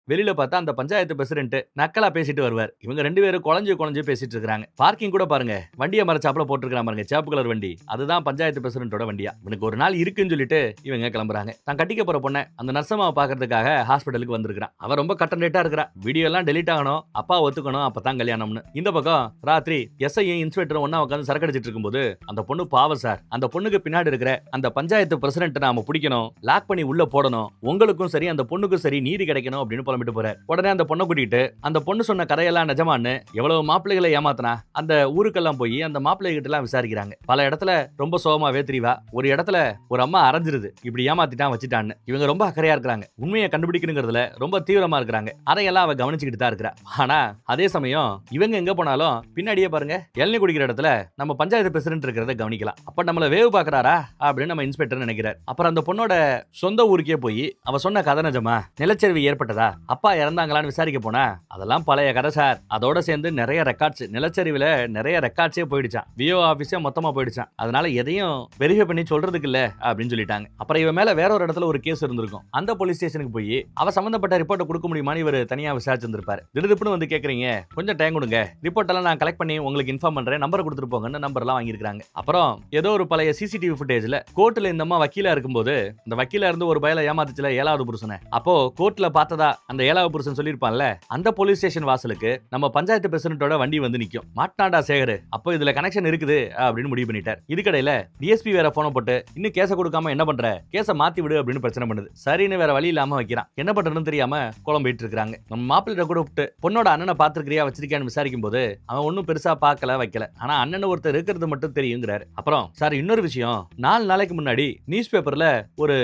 வெளியில பார்த்தா அந்த பஞ்சாயத்து பிரசிடென்ட் நக்கலா பேசிட்டு வருவார். இவங்க 2 பேரும் குழஞ்சு பேசிட்டு இருக்காங்க. பார்க்கிங் கூட பாருங்க, வண்டியை மறைச்சாப்புல போட்டுருக்கான் பாருங்க, சேப்பு கலர் வண்டி, அதுதான் பஞ்சாயத்து பிரசிடென்ட்டோட வண்டியா. இவனுக்கு ஒரு நாள் இருக்குன்னு சொல்லிட்டு இவங்க கிளம்புறாங்க. தான் கட்டிக்க போற பொண்ணை அந்த நர்சம்மாவை பாக்குறதுக்காக ஹாஸ்பிட்டலுக்கு வந்திருக்கான். அவன் ரொம்ப கட்டன் ரேட்டா இருக்கிறா, வீடியோ எல்லாம் டெலிட் ஆகணும், அப்பா ஒத்துக்கணும், அப்பதான் கல்யாணம்னு. இந்த பக்கம் ராத்திரி எஸ்ஐயும் இன்ஸ்பெக்டரும் ஒன்னா உட்காந்து சரக்கடிச்சிட்டு இருக்கும்போது அந்த பொண்ணு பாவம் சார், அந்த பொண்ணுக்கு பின்னாடி இருக்கிற அந்த பஞ்சாயத்து பிரசிடென்ட் நாம பிடிக்கணும், லாக் பண்ணி உள்ள போடணும், உங்களுக்கும் சரி அந்த பொண்ணுக்கும் சரி நீதி கிடைக்கணும் அப்படின்னு போறார். உடனே அந்த பொண்ணை கூட்டிட்டு அந்த பொண்ணு சொன்ன கதையெல்லாம் நிஜமான்னு எவ்வளவு மாப்பிள்ளைகளை ஏமாத்தினா அந்த ஊருக்கெல்லாம் போய் அந்த மாப்பிள்ளை கிட்ட எல்லாம் விசாரிக்கிறாங்க. பல இடத்துல ரொம்ப சோகமாவே தெரிவா, ஒரு இடத்துல ஒரு அம்மா அரைஞ்சிருது, இப்படி ஏமாத்திட்டான் வச்சுட்டான்னு. இவங்க ரொம்ப அக்கறையா இருக்கிறாங்க, உண்மையை கண்டுபிடிக்கணுங்கிறதுல ரொம்ப தீவிரமா இருக்கிறாங்க. அதையெல்லாம் அவ கவனிச்சுக்கிட்டு தான் இருக்கிறா. ஆனா அதே சமயம் இவங்க எங்க போனாலும் பின்னாடியே பாருங்க இளநீ குடிக்கிற இடத்துல நம்ம பஞ்சாயத்து பிரசிடென்ட் இருக்கிறத கவனிக்கலாம். அப்ப நம்மள வேவு பாக்குறாரா அப்படின்னு நம்ம இன்ஸ்பெக்டர் நினைக்கிறார். அப்புறம் அந்த பொண்ணோட சொந்த ஊருக்கே போய் அவ சொன்ன கதை நிஜமா, நிலச்சரிவு ஏற்பட்டதா, அப்பா இறந்தாங்களான்னு விசாரிக்க போனா அதெல்லாம் பழைய கதை சார், அதோட சேர்ந்து நிறைய ரெக்கார்ட்ஸ், நிலச்சரிவுல நிறைய ரெக்கார்ட்ஸே போயிடுச்சான், விஓ ஆபீஸே மொத்தமா போயிடுச்சான், அதனால எதையும் வெரிஃபை பண்ணி சொல்றதுக்கு இல்ல அப்படின்னு சொல்லிட்டாங்க. அப்புறம் இவன் மேல வேற ஒரு இடத்துல ஒரு கேஸ் இருந்திருக்கும், அந்த போலீஸ் ஸ்டேஷனுக்கு போய் அவ சம்பந்தப்பட்ட ரிப்போர்ட்டை கொடுக்க முடியுமான்னு இவர் தனியா விசாரிச்சிருந்திருப்பாரு. திடுதிப்புன்னு வந்து கேக்குறீங்க, கொஞ்சம் டைம் கொடுங்க, ரிப்போர்ட் எல்லாம் நான் கலெக்ட் பண்ணி உங்களுக்கு இன்ஃபார்ம் பண்றேன், நம்பர் கொடுத்துட்டு போங்கன்னு நம்பர் எல்லாம் வாங்கியிருக்காங்க. அப்புறம் ஏதோ ஒரு பழைய சிசிடிவி ஃபுட்டேஜ்ல கோர்ட்ல இந்த அம்மா வக்கீலா இருக்கும்போது அந்த வக்கீலா இருந்து ஒரு பயல ஏமாத்துச்சுல 7வது புருஷனை, அப்போ கோர்ட்ல பார்த்ததா அந்த 7வது புருஷன் சொல்லிருப்பான்ல, அந்த போலீஸ் ஸ்டேஷன் வாசலுக்கு நம்ம பஞ்சாயத்து பிரசிடென்ட்டோட வண்டி வந்து நிக்கும். மாட்டாண்டா சேகர், அப்போ இதுல கனெக்ஷன் இருக்குது அப்படின்னு முடிவு பண்ணிட்டார். இதுக்கடையில டிஎஸ்பி வேற போன போட்டு இன்னும் கேஸ கொடுக்காம என்ன பண்ற, கேஸ மாத்தி விடு அப்படின்னு பிரச்சனை பண்ணுது. சரின்னு வேற வழி இல்லாம வைக்கிறான். என்ன பண்றதுன்னு தெரியாம குழம்பிட்டு இருக்காங்க. நம்ம மாப்பிள்ளை கூட விட்டு பொண்ணோட அண்ணனை பாத்துக்கிறியா வச்சிருக்கியான்னு விசாரிக்கும் போது அவன் ஒன்னும் பெருசா பார்க்கல வைக்கல, ஆனா அண்ணன் ஒருத்தர் இருக்கிறது மட்டும் தெரியுங்கிறாரு. அப்புறம் சார் இன்னொரு விஷயம், 4 நாளைக்கு முன்னாடி நியூஸ் பேப்பர்ல ஒரு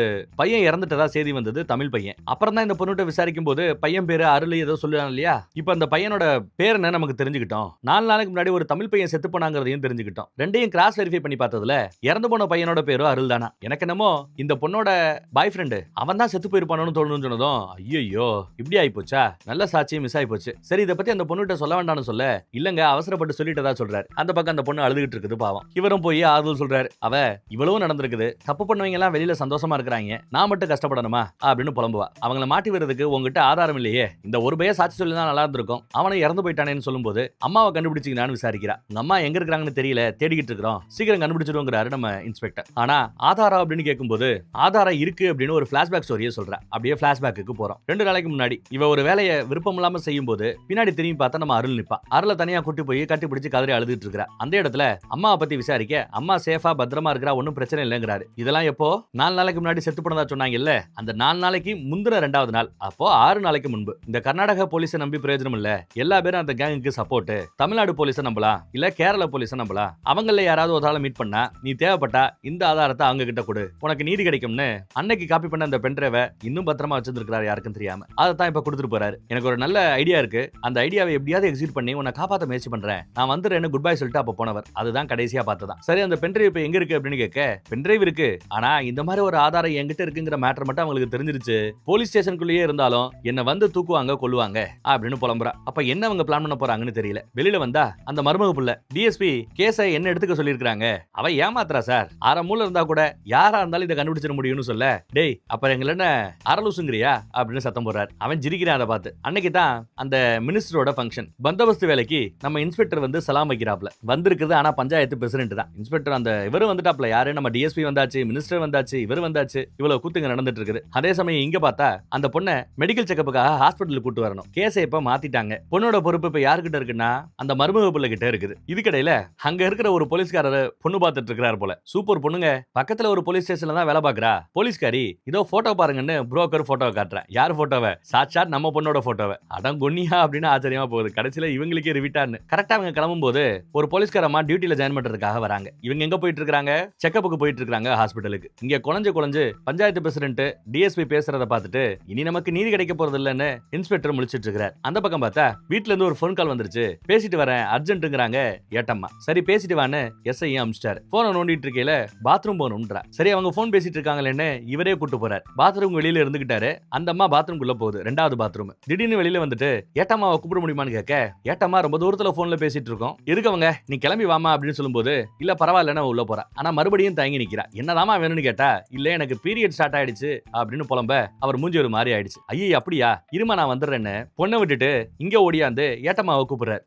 பையன் இறந்துட்டதா செய்தி வந்தது, தமிழ் பையன். அப்புறம் தான் இந்த பொண்ணுகிட்ட விசாரிக்கும் போது பையன் பேரு அருள் ஏதோ சொல்லுவாங்க இல்லையா, இப்ப அந்த பையனோட பேர் என்ன நமக்கு தெரிஞ்சுக்கிட்டோம், 4 நாளைக்கு முன்னாடி ஒரு தமிழ் பையன் செத்து போனாங்கிறதையும் தெரிஞ்சுக்கிட்டோம். ரெண்டையும் கிராஸ் வெரிஃபை பண்ணி பார்த்ததுல இறந்து போன பையனோட பேரும் அருள் தானா. எனக்கு என்னமோ இந்த பொண்ணோட பாய் ஃப்ரெண்டு அவன் தான் செத்து போயிருப்பானு தோணுன்னு சொன்னதும் ஐயோ இப்படி ஆயிப்போச்சா, நல்ல சாட்சியம் மிஸ் ஆயிப்போச்சு. சரி இதை பத்தி அந்த பொண்ணுகிட்ட சொல்ல வேண்டாம்னு சொல்ல, இல்லங்க அவசரப்பட்டு சொல்லிட்டதா சொல்றாரு. அந்த பக்கம் அந்த பொண்ணு அழுதுகிட்டு இருக்குது பாவம். இவரும் போய் ஆறுதல் சொல்றாரு, அவ இவ்வளவு நடந்திருக்குது, தப்பு பண்ணவங்க எல்லாம் வெளியில சந்தோஷமா இருக்கிறாங்க, நான் மட்டும் கஷ்டப்படணுமா அப்படின்னு புலம்புவா. அவங்கள மாட்டி வர்றதுக்கு உங்ககிட்ட ஆதாரம் இல்லையே, இந்த ஒரு பைய சாட்சி சொல்லி தான் நல்லா இருந்திருக்கும், அவனை இறந்து போயிட்டானேன்னு சொல்லும்போது அம்மாவை கண்டுபிடிச்சிங்கன்னு விசாரிக்கிறா. உங்க அம்மா எங்க இருக்காங்கன்னு தெரியல, தேடிக்கிட்டு இருக்கிறோம், சீக்கிரம் கண்டுபிடிச்சிருவோங்கிறாரு நம்ம இன்ஸ்பெக்டர். ஆனா ஆதாரம் அப்படின்னு கேட்கும்போது ஆதாரம் இருக்கு அப்படின்னு ஒரு பிளாஷ்பேக் ஸ்டோரியை சொல்றா. அப்படியே பிளாஷ்பேக்கு போறோம். 2 நாளைக்கு முன்னாடி இவ ஒரு வேலையை விருப்பம் இல்லாம செய்யும் போது பின்னாடி திரும்பி பார்த்தா நம்ம அருள் நிப்பா. அருளை தனியா கூட்டி போய் கட்டி பிடிச்சு கதறி அழுதுட்டு இருக்கிறா. அந்த இடத்துல அம்மாவை பத்தி விசாரிக்க அம்மா சேஃபா பத்திரமா இருக்கிறா, ஒன்னும் பிரச்சனை இல்லைங்கிறாரு. இதெல்லாம் எப்போ 4 நாளைக்கு முன்னாடி செத்து போனதா சொன்னாங்க இல்ல, அந்த 4 நாளைக்கு முந்தின 2வது நாள், அப்போ 6 நாளைக்கு முன்பு. இந்த கர்நாடக போலீஸை நம்பி பிரயோஜனம் இல்ல, எல்லா பேரும் அந்த கேங்குக்கு சப்போர்ட், தமிழ்நாடு போலீஸை நம்பலாம் இல்ல கேரள போலீஸை நம்பலாம், அவங்கள யாராவது ஒரு ஆளை மீட் பண்ணா நீ தேவைப்பட்டா இந்த ஆதாரத்தை அவங்க கிட்ட கொடு, உனக்கு நீதி கிடைக்கும்னு அன்னைக்கு காப்பி பண்ண அந்த பென்ட்ரைவை இன்னும் பத்திரமா வச்சிருக்காரு யாருக்கும் தெரியாம. அதை தான் இப்ப கொடுத்துட்டு போறாரு. எனக்கு ஒரு நல்ல ஐடியா இருக்கு, அந்த ஐடியாவை எப்படியாவது எக்ஸிக்யூட் பண்ணி உன்னை காப்பாற்ற முயற்சி பண்றேன், நான் வந்துடுறேன்னு குட் பை சொல்லிட்டு அப்ப போனவர். அதுதான் கடைசியா பார்த்ததான். சரி அந்த பென்ட்ரைவ் இப்ப எங்க இருக்கு அப்படின்னு கேட்க, பென்ட்ரைவ் இருக்கு, ஆனா இந்த மாதிரி ஒரு ஆதாரம் என்கிட்ட இருக்குங்கிற மேட்டர் மட்டும் அவங்களுக்கு தெரிஞ்சிருச்சு, போலீஸ் ஸ்டேஷனுக்குள்ளேயே இருந்தாலும் என்ன வந்து தூக்குவாங்க கொல்லுவாங்க அப்படின்னு புலம்புறா. அப்ப என்ன அவங்க பிளான் பண்ண போறாங்கன்னு தெரியல. வெளியில வந்தா அந்த மருமக புள்ள டிஎஸ்பி கேஸை என்ன எடுத்துக்க சொல்லியிருக்காங்க. அவ ஏமாத்துறா சார். அரை மூல இருந்தா கூட யாரா இருந்தாலும் இதை கண்டுபிடிச்சிட முடியும்னு சொல்ல, டேய் அப்ப எங்களை என்ன அரலூசுங்கிறியா அப்படின்னு சத்தம் போடுறாரு. அவன் ஜிரிக்கிறான் அதை பார்த்து. அன்னைக்கு தான் அந்த மினிஸ்டரோட ஃபங்க்ஷன். பந்தோபஸ்து வேலைக்கு நம்ம இன்ஸ்பெக்டர் வந்து சலாம் வைக்கிறாப்ல. வந்திருக்குது ஆனா பஞ்சாயத்து பிரசிடென்ட் தான். இன்ஸ்பெக்டர் அந்த இவரு வந்துட்டாப்ல. யாரு நம்ம டிஎஸ்பி வந்தாச்சு, மினிஸ்டர் வந்தாச்சு, இவர் வந்தாச்சு, இவ்வளவு கூத்துங்க நடந்துட்டு இருக்குது. அதே சமயம் இங்க பார்த்தா அந்த பொண்ணை மெடிக்கல் செக்கப்புக்காக ஹாஸ்பிட்டலுக்கு கூட்டு வரணும். கேஸை இப்ப மாத்திட்டாங்க. பொண்ணோட பொறுப்பு இப்ப யாருக்கிட்ட இருக்குன்னா அந்த மருமக பிள்ளை கிட்ட இருக்குது. இதுக்கிடையில அங்க இருக்கிற ஒரு போலீஸ்காரர் பொண்ணு பார்த்துட்டு இருக்கிறார் போல. சூப்பர் பொண்ணுங்க. பக்கத்துல ஒரு போலீஸ் ஸ்டேஷன்ல தான் வேலை பாக்குறா. போலீஸ்காரி இதோ போட்டோ பாருங்கன்னு புரோக்கர் போட்டோவை காட்டுறேன். யார் போட்டோவை? சாட்சாத் நம்ம பொண்ணோட போட்டோவை. அடம் கொன்னியா அப்படின்னு ஆச்சரியமா போகுது. கடைசியில இவங்களுக்கே ரிவிட்டான்னு. கரெக்டா அவங்க கிளம்பும் போது ஒரு போலீஸ்காரமா டியூட்டில ஜாயின் பண்றதுக்காக வராங்க. இவங்க எங்க போயிட்டு இருக்காங்க? செக்கப்புக்கு போயிட்டு இருக்காங்க ஹாஸ்பிட்டலுக்கு. இங்க குழஞ்சு பஞ்சாயத்து பிரசிடென்ட் டிஎஸ்பி பேசுறத பார்த்துட்டு இனி நமக்கு நீதி கிடைக்க போறது இல்லன்னு இன்ஸ்பெக்டர் முழிச்சிட்டு இருக்காரு. அந்த பக்கம் பார்த்தா வீட்ல இருந்து ஒரு போன் கால் வந்துருச்சு. பேசிட்டு வரேன் அர்ஜென்ட்ங்கறாங்க ஏட்டம்மா. சரி பேசிட்டு வான்னு எஸ்ஐ அமிச்சிட்டாரு. போனை நோண்டிட்டு இருக்கையில பாத்ரூம் போகணும்ன்றா. சரி அவங்க போன் பேசிட்டு இருக்காங்களேன்னு இவரே கூட்டு போறாரு. பாத்ரூம் வெளியில இருந்துகிட்டாரு. அந்த அம்மா பாத்ரூம்குள்ள போகுது. ரெண்டாவது பாத்ரூம். திடீர்னு வெளியில வந்துட்டு ஏட்டம்மாவை கூப்பிட முடியுமான்னு கேட்க, ஏட்டம்மா ரொம்ப தூரத்துல போன்ல பேசிட்டு இருக்கோம், இருக்கவங்க நீ கிளம்பி வாமா அப்படின்னு சொல்லும்போது இல்ல பரவாயில்லன்னு உள்ள போறா. ஆனா மறுபடியும் தயங்கி நிக்கிறா. என்னதாமா வேணும்னு கேட்டா இல்ல எனக்கு பீரியட் ஸ்டார்ட் ஆயிடுச்சு அப்படின்னு புலம்ப அவர் மூஞ்சி ஒரு மாதிரி ஆயிடுச்சு. ஐயே அப்படியா, இருமா நான் வந்துடுறேன்னு பொண்ணை விட்டுட்டு இங்க ஓடியாந்து ஏட்டம்மாவை கூப்பிடுறாரு.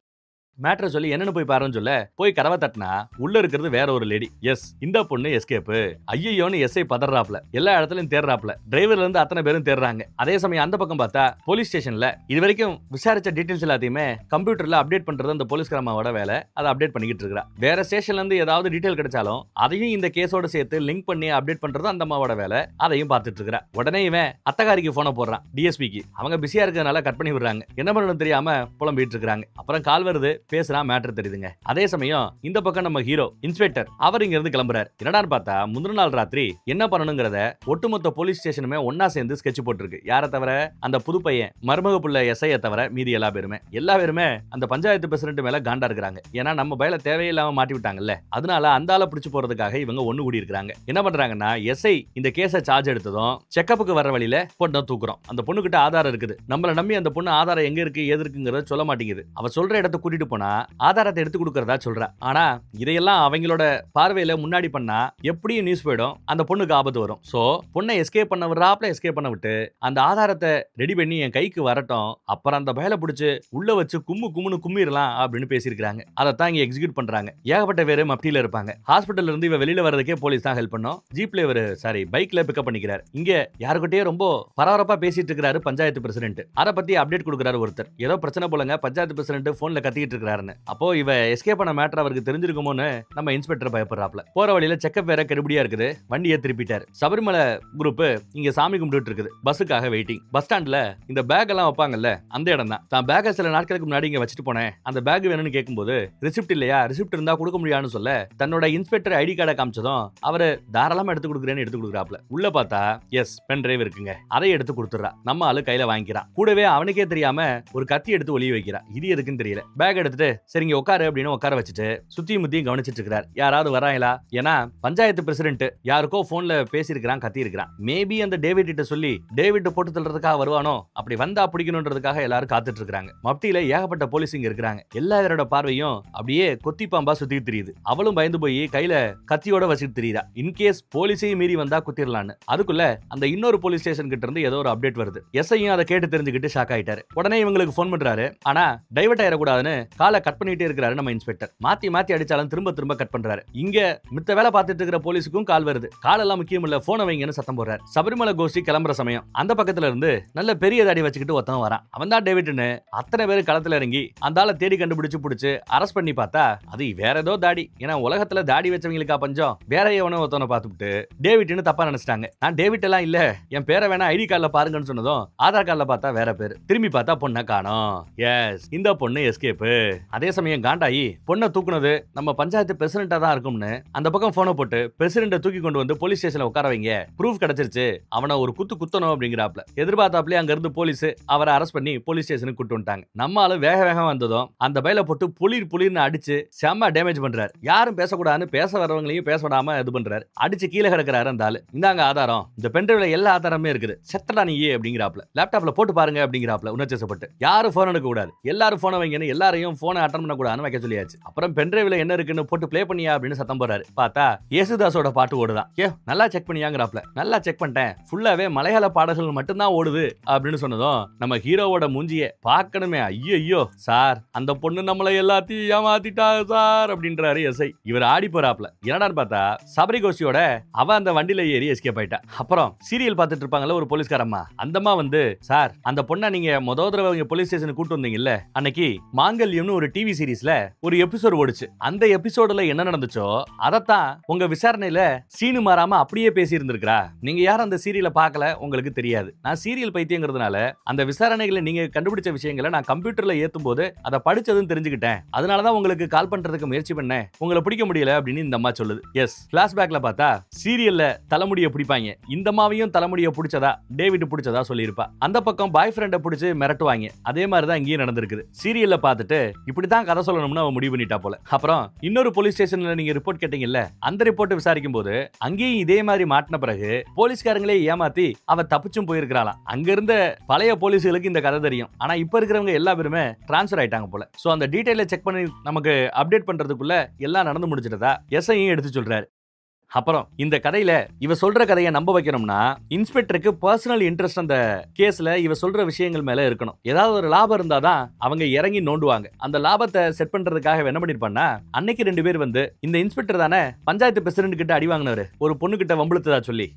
மேட்ரை சொல்லி என்னன்னு போய் பாருன்னு சொல்ல போய் கதவை தட்டினா உள்ள இருக்கிறது வேற ஒரு லேடி. எஸ் இந்த பொண்ணு எஸ்கேப்பு. ஐயோன்னு எஸ்ஐ பதறாப்ல. எல்லா இடத்துலயும் தேடுறாப்ல. டிரைவர்ல இருந்து அத்தனை பேரும் தேடுறாங்க. அதே சமயம் அந்த பக்கம் பார்த்தா போலீஸ் ஸ்டேஷன்ல இது வரைக்கும் விசாரிச்ச டீடைல்ஸ் எல்லாத்தையுமே கம்ப்யூட்டர்ல அப்டேட் பண்றது அந்த போலீஸ்காரமாவோட வேலை. அதை அப்டேட் பண்ணிக்கிட்டு இருக்கா. வேற ஸ்டேஷன்ல இருந்து ஏதாவது டீடைல் கிடைச்சாலும் அதையும் இந்த கேஸோட சேர்த்து லிங்க் பண்ணி அப்டேட் பண்றது அந்த அம்மாவோட வேலை. அதையும் பார்த்துட்டு இருக்கா. உடனே இவன் அத்தகாரிக்கு போனை போடுறான் டிஎஸ்பிக்கு. அவங்க பிஸியா இருக்கிறதுனால கட் பண்ணி விடுறாங்க. என்ன பண்ணணும் தெரியாம புலம்பிட்டு இருக்காங்க. அப்புறம் கால் வருது. பேசுறா. மேட்டர் தெரியுதுங்க. அதே சமயம் இந்த பக்கம் நம்ம ஹீரோ இன்ஸ்பெக்டர் அவர் இங்க இருந்து கிளம்புறாரு. என்னடான்னு பார்த்தா முந்தின நாள் ராத்திரி என்ன பண்ணணுங்கிறத ஒட்டுமொத்த போலீஸ் ஸ்டேஷனுமே ஒன்னா சேர்ந்து ஸ்கெட்ச் போட்டுருக்கு. யாரை தவிர அந்த புது பையன் மருமக புள்ள எஸ்ஐயை தவிர மீதி எல்லா பேருமே அந்த பஞ்சாயத்து பிரசிடென்ட் மேல காண்டா இருக்கிறாங்க. ஏன்னா நம்ம பயில தேவையில்லாம மாட்டி விட்டாங்கல்ல. அதனால அந்த ஆளை பிடிச்சு போறதுக்காக இவங்க ஒண்ணு கூடி இருக்காங்க. என்ன பண்றாங்கன்னா எஸ்ஐ இந்த கேஸை சார்ஜ் எடுத்ததும் செக்கப்புக்கு வர வழியில பொண்ணை தூக்குறோம். அந்த பொண்ணுகிட்ட ஆதாரம் இருக்குது. நம்மள நம்பி அந்த பொண்ணு ஆதாரம் எங்க இருக்கு ஏது இருக்குங்கிறத சொல்ல மாட்டேங்குது. அவ சொல்ற இடத்தை கூட்டிட்டு போனா ஆதாரத்தை எடுத்து கொடுக்கறதா சொல்றா. ஆனா இதையெல்லாம் அவங்களோட பார்வையில முன்னாடி பண்ணா எப்படியும் நியூஸ் போயிடும். அந்த பொண்ணுக்கு ஆபத்து வரும். சோ பொண்ணை எஸ்கேப் பண்ண விடுறாப்ல. எஸ்கேப் பண்ண விட்டு அந்த ஆதாரத்தை ரெடி பண்ணி என் கைக்கு வரட்டும், அப்புறம் அந்த பயலை பிடிச்சு உள்ள வச்சு கும்முன்னு கும்மிரலாம் அப்படின்னு பேசியிருக்காங்க. அதைத்தான் இங்க எக்ஸிக்யூட் பண்றாங்க. ஏகப்பட்ட பேரு மப்டியில இருப்பாங்க. ஹாஸ்பிட்டல்ல இருந்து இவ வெளியில வர்றதுக்கே போலீஸ் தான் ஹெல்ப் பண்ணும். ஜீப்ல இவரு பைக்ல பிக்கப் பண்ணிக்கிறாரு. இங்க யாருக்கிட்டே ரொம்ப பரபரப்பா பேசிட்டு இருக்காரு பஞ்சாயத்து பிரசிடென்ட். அதை பத்தி அப்டேட் கொடுக்குறாரு ஒருத்தர். ஏதோ பிரச்சனை போலங்க பஞ்சாயத்து பிரசிடென்ட் போன்ல கத்திக்கிட்டு இருக்காருன்னு. அப்போ இவ எஸ்கேப் பண்ண மேட்டர் அவருக்கு தெரிஞ்சிருக்குமோன்னு நம்ம இன்ஸ்பெக்டர் பயப்படுறாப்ல. போற வழியில செக்கப் வேற கெடுபடியா இருக்குது. வண்டியை திருப்பிட்டாரு. சபரிமலை குரூப் இங்க சாமி கும்பிட்டு இருக்குது. பஸ்ஸுக்காக வெயிட்டிங். பஸ் ஸ்டாண்ட்ல இந்த பேக் எல்லாம் வைப்பாங்கல்ல அந்த இடம் தான். தான் பேக்கை சில நாட்களுக்கு முன்னாடி இங்க வச்சுட்டு போனேன். அந்த பேக் வேணும்னு கேட்கும்போது ரிசிப்ட் இல்லையா, ரிசிப்ட் இருந்தா கொடுக்க முடியாதுன்னு சொல்ல தன்னோட இன்ஸ்பெக்டர் ஐடி கார்டை காமிச்சதும் அவரு தாராளமா எடுத்து கொடுக்குறேன்னு எடுத்து கொடுக்குறாப்ல. உள்ள பார்த்தா எஸ் பென் டிரைவ் இருக்குங்க. அதை எடுத்து கொடுத்துறா. நம்ம ஆளு கையில வாங்கிக்கிறான். கூடவே அவனுக்கே தெரியாம ஒரு கத்தி எடுத்து ஒளிய வைக்கிறா. இது எதுக்குன்னு தெரியல. பேக் எடுத்துட்டு சரிங்க உட்காரு அப்படின்னு உட்கார வச்சுட்டு சுத்தி முத்தியும் கவனிச்சிட்டு இருக்காரு. யாராவது வராங்களா? ஏன்னா பஞ்சாயத்து பிரசிடென்ட் யாருக்கோ போன்ல பேசியிருக்கிறான், கத்தி இருக்கிறான். மேபி அந்த டேவிட் கிட்ட சொல்லி டேவிட் போட்டு தள்ளுறதுக்காக வருவானோ, அப்படி வந்தா பிடிக்கணும்ன்றதுக்காக எல்லாரும் காத்துட்டு இருக்காங்க. மப்டியில ஏகப்பட்ட போலீஸ் இங்க இருக்காங்க. எல்லாரோட பார்வையும் அப்படியே கொத்தி பாம்பா சுத்திட்டு தெரியுது. அவளும் பயந்து போய் கையில கத்தியோட வச்சுட்டு தெரியுதா. இன்கேஸ் போலீஸையும் மீறி வந்தா குத்திரலான்னு. அதுக்குள்ள அந்த இன்னொரு போலீஸ் ஸ்டேஷன் கிட்ட இருந்து ஏதோ ஒரு அப்டேட் வருது. எஸ்ஐயும் அதை கேட்டு தெரிஞ்சுக்கிட்டு ஷாக் ஆயிட்டாரு. உடனே இவங்களுக்கு போன் பண்றாரு. ஆனா டைவர்ட் ஆயிடக்கூடாதுன்னு காலை கட் பண்ணிட்டே இருக்கிறாரு நம்ம இன்ஸ்பெக்டர். மாத்தி அடிச்சாலும் திரும்ப கட் பண்றாரு. இங்க மித்த வேலை பார்த்துட்டு இருக்கிற போலீஸுக்கும் கால் வருது. கால் எல்லாம் முக்கியம் இல்ல, போனை வைங்கன்னு சத்தம் போடுறாரு. சபரிமலை கோஷ்டி கிளம்புற சமயம் அந்த பக்கத்துல இருந்து நல்ல பெரிய தாடி வச்சுக்கிட்டு ஒருத்தன் வரான். அவன் தான் டேவிட்னு அத்தனை பேர் களத்துல இறங்கி அந்த ஆளை தேடி கண்டுபிடிச்சு அரெஸ்ட் பண்ணி பார்த்தா அது வேற ஏதோ தாடி. ஏன்னா உலகத்துல தாடி வச்சவங்களுக்கா பஞ்சம். வேற எவனோ ஒருத்தனை பார்த்துட்டு டேவிட்னு தப்பா நினைச்சிட்டாங்க. நான் டேவிட் எல்லாம் இல்ல, என் பேரை வேணா ஐடி கார்டுல பாருங்கன்னு சொன்னதும் ஆதார் கார்டுல பார்த்தா வேற பேரு. திரும்பி பார்த்தா பொண்ணை காணோம். எஸ் இந்த பொண்ணு எஸ்கேப். அதே சமயம் காண்டாயி பொண்ணை தூக்குனது நம்ம பஞ்சாயத்து பிரசிடண்டா தான் இருக்கும்னு அந்த பக்கம் போனை போட்டு பிரசிடண்ட தூக்கி கொண்டு வந்து போலீஸ் ஸ்டேஷன்ல உட்கார வைங்க, ப்ரூஃப் கிடைச்சிருச்சு, அவனை ஒரு குத்து குத்தணும் அப்படிங்கிறாப்ல. எதிர்பார்த்தாப்லயே அங்க இருந்து போலீஸ் அவரை அரெஸ்ட் பண்ணி போலீஸ் ஸ்டேஷனுக்கு கூட்டு வந்துட்டாங்க. நம்ம ஆளு வேக வேகம் வந்ததும் அந்த பையில போட்டு புளிர்னு அடிச்சு செம்ம டேமேஜ் பண்றாரு. யாரும் பேசக்கூடாதுன்னு பேச வரவங்களையும் பேச விடாம இது பண்றாரு. அடிச்சு கீழே கிடக்குறாரு அந்த ஆளு. இந்தாங்க ஆதாரம், இந்த பென்ட்ரைவ்ல எல்லா ஆதாரமே இருக்குது, செத்தடா நீயே அப்படிங்கிறாப்ல. லேப்டாப்ல போட்டு பாருங்க அப்படிங்கிறாப்ல உணர்ச்சிசப்பட்டு. யாரும் போன் எடுக்க கூடாது, எல்லாரும் போனை வைங்கன்னு எல்லாரையும் போனை அட்டன் பண்ண கூடாதுன்னு வைக்க சொல்லியாச்சு. அப்புறம் பென்ட்ரைவ்ல என்ன இருக்குன்னு போட்டு ப்ளே பண்ணியா அப்படின்னு சத்தம் போறாரு. பார்த்தா யேசுதாஸோட பாட்டு ஓடுதான். நல்லா செக் பண்ணியாங்கறாப்ல. நல்லா செக் பண்ணிட்டேன், ஃபுல்லாவே மலையாள பாடல்கள் மட்டும்தான் ஓடுது அப்படின்னு சொன்னதும் நம்ம ஹீரோவோட மூஞ்சியை பார்க்கணுமே. ஐயோ சார், அந்த பொண்ணு நம்மளை எல்லாத்தையும் ஏமாத்திட்டா சார் அப்படின்றாரு எஸ்ஐ. இவர் ஆடி போறாப்ல. என்னடான்னு பார்த்தா சபரி கோஷ்டியோட அவ அந்த வண்டியில ஏறி எஸ்கேப் ஆயிட்டா. அப்புறம் சீரியல் பார்த்துட்டு இருப்பாங்கல்ல ஒரு போலீஸ்காரம்மா, அந்தம்மா வந்து சார் அந்த பொண்ணை நீங்க முதல் தடவை போலீஸ் ஸ்டேஷனுக்கு கூட்டு வந்தீங்கல்ல, அன்னைக்கு மாங்கல்யம்னு ஒரு டிவி சீரிஸ்ல ஒரு எபிசோடு ஓடுச்சு. அந்த எபிசோடுல என்ன நடந்துச்சோ அதத்தான் உங்க விசாரணையில சீனு மாறாம அப்படியே பேசி இருந்திருக்கா. நீங்க யாரும் அந்த சீரியலை பார்க்கல, உங்களுக்கு தெரியாது. நான் சீரியல் பைத்தியங்கிறதுனால அந்த விசாரணைகளை நீங்க கண்டுபிடிச்ச விஷயங்களை நான் கம்ப்யூட்டர்ல ஏத்தும் போது அதை படிச்சதுன்னு தெரிஞ்சுக்கிட்டேன். அதனாலதான் உங்களுக்கு கால் பண்றதுக்கு முயற்சி பண்ணேன், உங்களை பிடிக்க முடியல அப்படின்னு இந்த அம்மா சொல்லுது. எஸ், பிளாஷ்பேக்ல பார்த்தா சீரியல்ல தலைமுடியை பிடிப்பாங்க, இந்த அம்மாவையும் தலைமுடியை பிடிச்சதா டேவிட் பிடிச்சதா சொல்லியிருப்பா. அந்த பக்கம் பாய் ஃப்ரெண்டை பிடிச்சு மிரட்டுவாங்க. அதே மாதிரி தான் இங்கேயும் நடந்திருக்குது. சீரியல்ல பார்த்துட்டு இப்படித்தான் கதை சொல்லணும்னு அவன் முடிவு பண்ணிட்டா போல. அப்புறம் இன்னொரு போலீஸ் ஸ்டேஷன்ல நீங்க ரிப்போர்ட் கேட்டீங்கல்ல, அந்த ரிப்போர்ட் விசாரிக்கும் போது அங்கேயும் இதே மாதிரி மாட்டின பிறகு போலீஸ்காரங்களே ஏமாத்தி அவ தப்பிச்சும் போயிருக்காளாம். அங்க இருந்த பழைய போலீஸ்களுக்கு இந்த கதை தெரியும். ஆனா இப்ப இருக்கிறவங்க எல்லா பேருமே டிரான்ஸ்ஃபர் ஆயிட்டாங்க போல. சோ அந்த டீடைலை செக் பண்ணி நமக்கு அப்டேட் பண்றதுக்குள்ள எல்லாம் நடந்து முடிச்சிட்டதா எஸ்ஐயும் எடுத்து சொல்றாரு. அப்புறம் இந்த கதையில இவ சொல்ற கதையை நம்ப வைக்கணும்னா இன்ஸ்பெக்டருக்கு பர்சனல் இன்ட்ரெஸ்ட் அந்த கேஸ்ல இவ சொல்ற விஷயங்கள் மேல இருக்கணும். ஏதாவது ஒரு லாபம் இருந்தாதான் அவங்க இறங்கி நோண்டுவாங்க. அந்த லாபத்தை செட் பண்றதுக்காக என்ன பண்ணிருப்பான்னா, அன்னைக்கு 2 பேர் வந்து இந்த இன்ஸ்பெக்டர் தானே பஞ்சாயத்து பிரசிடண்ட் கிட்ட அடி வாங்கினவரு, ஒரு பொண்ணு கிட்ட வம்பிழுத்ததா சொல்லி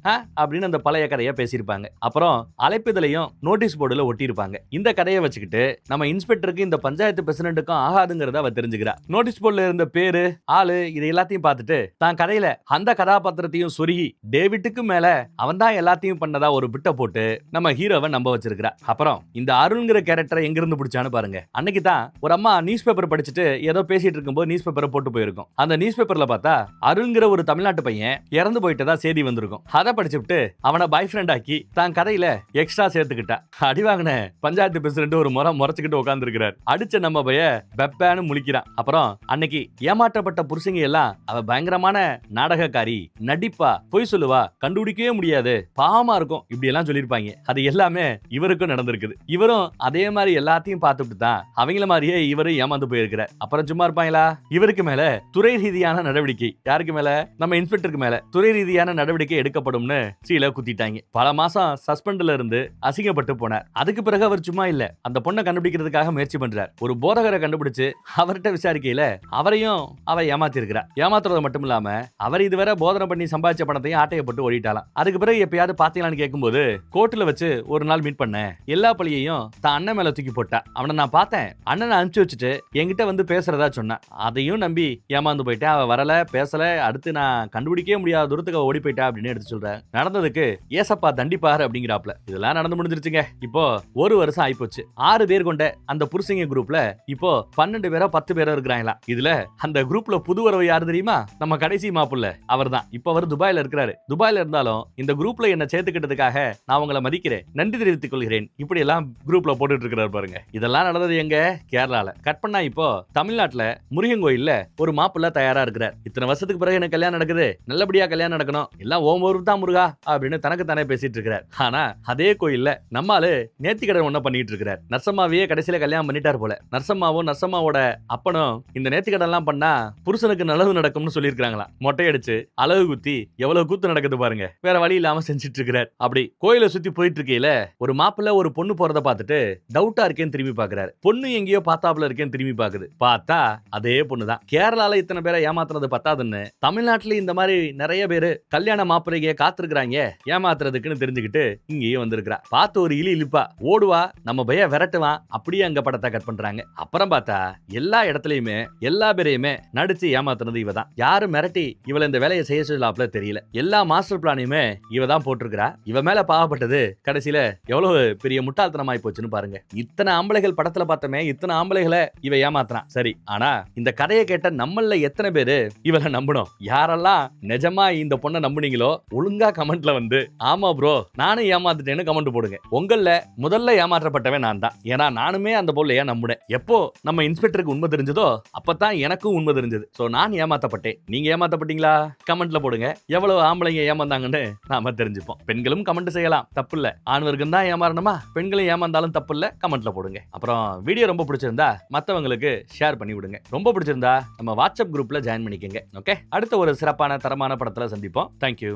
அப்படின்னு அந்த பழைய கதையை பேசியிருப்பாங்க. அப்புறம் அழைப்பிதழையும் நோட்டீஸ் போர்டுல ஒட்டியிருப்பாங்க. இந்த கதையை வச்சுக்கிட்டு நம்ம இன்ஸ்பெக்டருக்கு இந்த பஞ்சாயத்து பிரசிடண்ட்டுக்கும் ஆகாதுங்கிறத அவ தெரிஞ்சுக்கிறா. நோட்டீஸ் போர்டுல இருந்த பேரு ஆளு இது எல்லாத்தையும் பார்த்துட்டு தான் கதையில அந்த கதாபாத்திரத்தையும் சொருகி டேவிட்டுக்கு மேல அவன் தான் எல்லாத்தையும் பண்ணதா ஒரு பிட்ட போட்டு நம்ம ஹீரோவை நம்ப வச்சிருக்கிறா. அப்புறம் இந்த அருண்ங்கிற கேரக்டரை எங்க இருந்து பிடிச்சான்னு பாருங்க. அன்னைக்கு தான் ஒரு அம்மா நியூஸ் பேப்பர் படிச்சுட்டு ஏதோ பேசிட்டு இருக்கும்போது நியூஸ் பேப்பரை போட்டு போயிருக்கும். அந்த நியூஸ் பேப்பர்ல பார்த்தா அருண்ங்கிற ஒரு தமிழ்நாட்டு பையன் இறந்து போயிட்டதா செய்தி வந்திருக்கும். அதை படிச்சுட்டு அவனை பாய் ஃப்ரெண்ட் ஆக்கி தான் கதையில எக்ஸ்ட்ரா சேர்த்துக்கிட்டா. அடி வாங்கின பஞ்சாயத்து பிரசிடண்ட் ஒரு முறை முறைச்சுக்கிட்டு உட்கார்ந்து இருக்கிறார். அடிச்ச நம்ம பைய பெப்பான்னு முழிக்கிறான். அப்புறம் அன்னைக்கு ஏமாற்றப்பட்ட புருஷங்க எல்லாம் அவ பயங்கரமான நாடகக்காரி, நடிப்பா, பொய் சொல்லுவா, கண்டுபிடிக்கவே முடியாது, பாவமா இருக்கும், இப்படி எல்லாம் சொல்லிருப்பாங்க. அது எல்லாமே இவருக்கும் நடந்திருக்குது. இவரும் அதே மாதிரி எல்லாத்தையும் பார்த்துட்டு தான் அவங்கள மாதிரியே இவரும் ஏமாந்து போயிருக்கிறார். அப்புறம் சும்மா இருப்பாங்களா? இவருக்கு மேல துறை ரீதியான நடவடிக்கை, யாருக்கு மேல? நம்ம இன்ஸ்பெக்டருக்கு மேல துறை ரீதியான நடவடிக்கை எடுக்கப்படும்னு சீல குத்திட்டாங்க. பல மாசம் சஸ்பெண்ட்ல இருந்து அசிங்கப்பட்டு போனார். அதுக்கு பிறகு அவர் சும்மா இல்ல, அந்த பொண்ணை கண்டுபிடிக்கிறதுக்காக முயற்சி பண்றார். ஒரு போதகரை கண்டுபிடிச்சு அவர்கிட்ட விசாரிக்கையில அவரையும் அவ ஏமாத்தி இருக்கிறார். ஏமாத்துறது மட்டும் இல்லாம அவர் இதுவரை போதனை பண்ணி சம்பாதிச்ச பணத்தையும் ஆட்டைய போட்டு ஓடிட்டாலாம். அதுக்கு பிறகு எப்பயாவது பாத்தீங்களான்னு கேட்கும்போது கோர்ட்ல வச்சு ஒரு நாள் மீட் பண்ணேன், எல்லா பழியையும் தான் அண்ணன் மேல தூக்கி போட்டா. அவனை நான் பார்த்தேன், அண்ணனை அனுப்பிச்சு வச்சுட்டு என்கிட்ட வந்து பேசுறதா சொன்னான். அதையும் நம்பி ஏமாந்து போயிட்டேன். அவ வரல, பேசல, அடுத்து நான் கண்டுபிடிக்கவே முடியாத தூரத்துக்கு ஓடி போயிட்டா அப்படின்னு எடுத்து சொல்றேன். நடந்ததுக்கு ஏசப்பா தண்டிப்பாரு அப்படிங்கிறாப்ல. இதெல்லாம் நடந்து முடிஞ்சிருச்சுங்க. இப்போ 1 வருஷம் ஆயிப்போச்சு. 6 பேர் கொண்ட அந்த புருஷங்க குரூப்ல இப்போ 12 பேரோ 10 பேரோ இருக்கிறாங்களா. இதுல அந்த குரூப்ல புது வரவு யாரு தெரியுமா? நம்ம கடைசி மாப்புள்ள அவர் தான். இப்ப அவர் துபாயில இருக்கிறாரு. துபாயில இருந்தாலும் இந்த குரூப்ல என்ன சேர்த்துக்கிட்டதுக்காக நான் உங்களை மதிக்கிறேன், நன்றி தெரிவித்துக் கொள்கிறேன், இப்படி எல்லாம் குரூப்ல போட்டுட்டு இருக்கிறார் பாருங்க. இதெல்லாம் நடந்தது எங்க? கேரளால. கட் பண்ணா இப்போ தமிழ்நாட்டுல முருகன் கோயில்ல ஒரு மாப்பிள்ள தயாரா இருக்கிறார். இத்தனை வருஷத்துக்கு பிறகு எனக்கு கல்யாணம் நடக்குது, நல்லபடியா கல்யாணம் நடக்கணும், எல்லாம் ஓம் ஒரு தான் முருகா அப்படின்னு தனக்கு தானே பேசிட்டு இருக்கிறார். ஆனா அதே கோயில்ல நம்மாலு நேர்த்திக்கடன் ஒண்ணு பண்ணிட்டு இருக்கிறார். நர்சம்மாவையே கடைசியில கல்யாணம் பண்ணிட்டார் போல. நர்சம்மாவும் நர்சம்மாவோட அப்பனும் இந்த நேர்த்திக்கடன் எல்லாம் பண்ணா புருஷனுக்கு நல்லது நடக்கும்னு சொல்லியிருக்காங்களா. மொட்டையடிச்சு அழகு குத்தி எவ்வளவு கூத்து நடக்குது பாருங்க. வேற வழி இல்லாம செஞ்சுட்டு இருக்கிறார். அப்படி கோயிலை சுத்தி போயிட்டு இருக்கையில ஒரு மாப்பிள்ள ஒரு பொண்ணு போறத பார்த்துட்டு டவுட்டா இருக்கேன்னு திரும்பி பாக்குறாரு. பொண்ணு எங்கேயோ பார்த்தாப்புல இருக்கேன்னு திரும்பி பாக்குது. பார்த்தா அதே பொண்ணுதான். கேரளால இத்தனை பேரை ஏமாத்துறது பத்தாதுன்னு தமிழ்நாட்டுல இந்த மாதிரி நிறைய பேரு கல்யாண மாப்பிள்ளைய காத்திருக்கிறாங்க ஏமாத்துறதுக்குன்னு தெரிஞ்சுக்கிட்டு இங்கேயே வந்திருக்கிறா. பார்த்து ஒரு இழிப்பா ஓடுவா, நம்ம பைய விரட்டுவான். அப்படியே அங்க படத்தை கட் பண்றாங்க. அப்புறம் பார்த்தா எல்லா இடத்துலயுமே எல்லா பேரையுமே நடிச்சு ஏமாத்துறது இவதான். யாரும் மிரட்டி இவளை இந்த வேலையை செய்ய சொல்லாப்ல தெரியல. எல்லா மாஸ்டர் பிளானையுமே இவ தான் போட்டிருக்கிறா. இவ மேல பாவப்பட்டது கடைசியில எவ்வளவு பெரிய முட்டாள்தனமாய் போச்சுன்னு பாருங்க. இத்தனை ஆம்பளைகள் படத்துல பார்த்தமே, இத்தனை ஆம்பளைகளை இவ ஏமாத்துறான். சரி, ஆனா இந்த கதையை கேட்ட நம்மள எத்தனை பேரு இவளை நம்பணும்? யாரெல்லாம் நிஜமா இந்த பொண்ணை நம்புனீங்களோ ஒழுங்கா கமெண்ட்ல வந்து ஆமா ப்ரோ நானும் ஏமாத்துட்டேன்னு கமெண்ட் போடுங்க. உங்கள முதல்ல ஏமாற்றப்பட்டவன் நான் தான். ஏன்னா நானுமே அந்த பொருளையா நம்புனேன். எப்போ நம்ம இன்ஸ்பெக்டருக்கு உண்மை தெரிஞ்சதோ அப்பதான் எனக்கும் உண்மை தெரிஞ்சது. சோ நான் ஏமாத்தப்பட்டேன். நீங்க ஏமாத்தப்பட்டீங்களா? கமெண்ட்ல போடுங்க. எவ்வளவு ஆம்பளைங்க ஏமாந்தாங்கன்னு நாம தெரிஞ்சுப்போம். பெண்களும் கமெண்ட் செய்யலாம், தப்பு இல்ல. ஆண்வர்க்கும் தான் ஏமாறணுமா? பெண்களும் ஏமாந்தாலும் தப்பு இல்ல. கமெண்ட்ல போடுங்க. அப்புறம் வீடியோ ரொம்ப பிடிச்சிருந்தா மத்தவங்களுக்கு ஷேர் பண்ணி விடுங்க. ரொம்ப பிடிச்சிருந்தா நம்ம வாட்ஸ்அப் குரூப்ல ஜாயின் பண்ணிக்கங்க. ஓகே, அடுத்த ஒரு சிறப்பான தரமான படத்துல சந்திப்போம். தேங்க்யூ.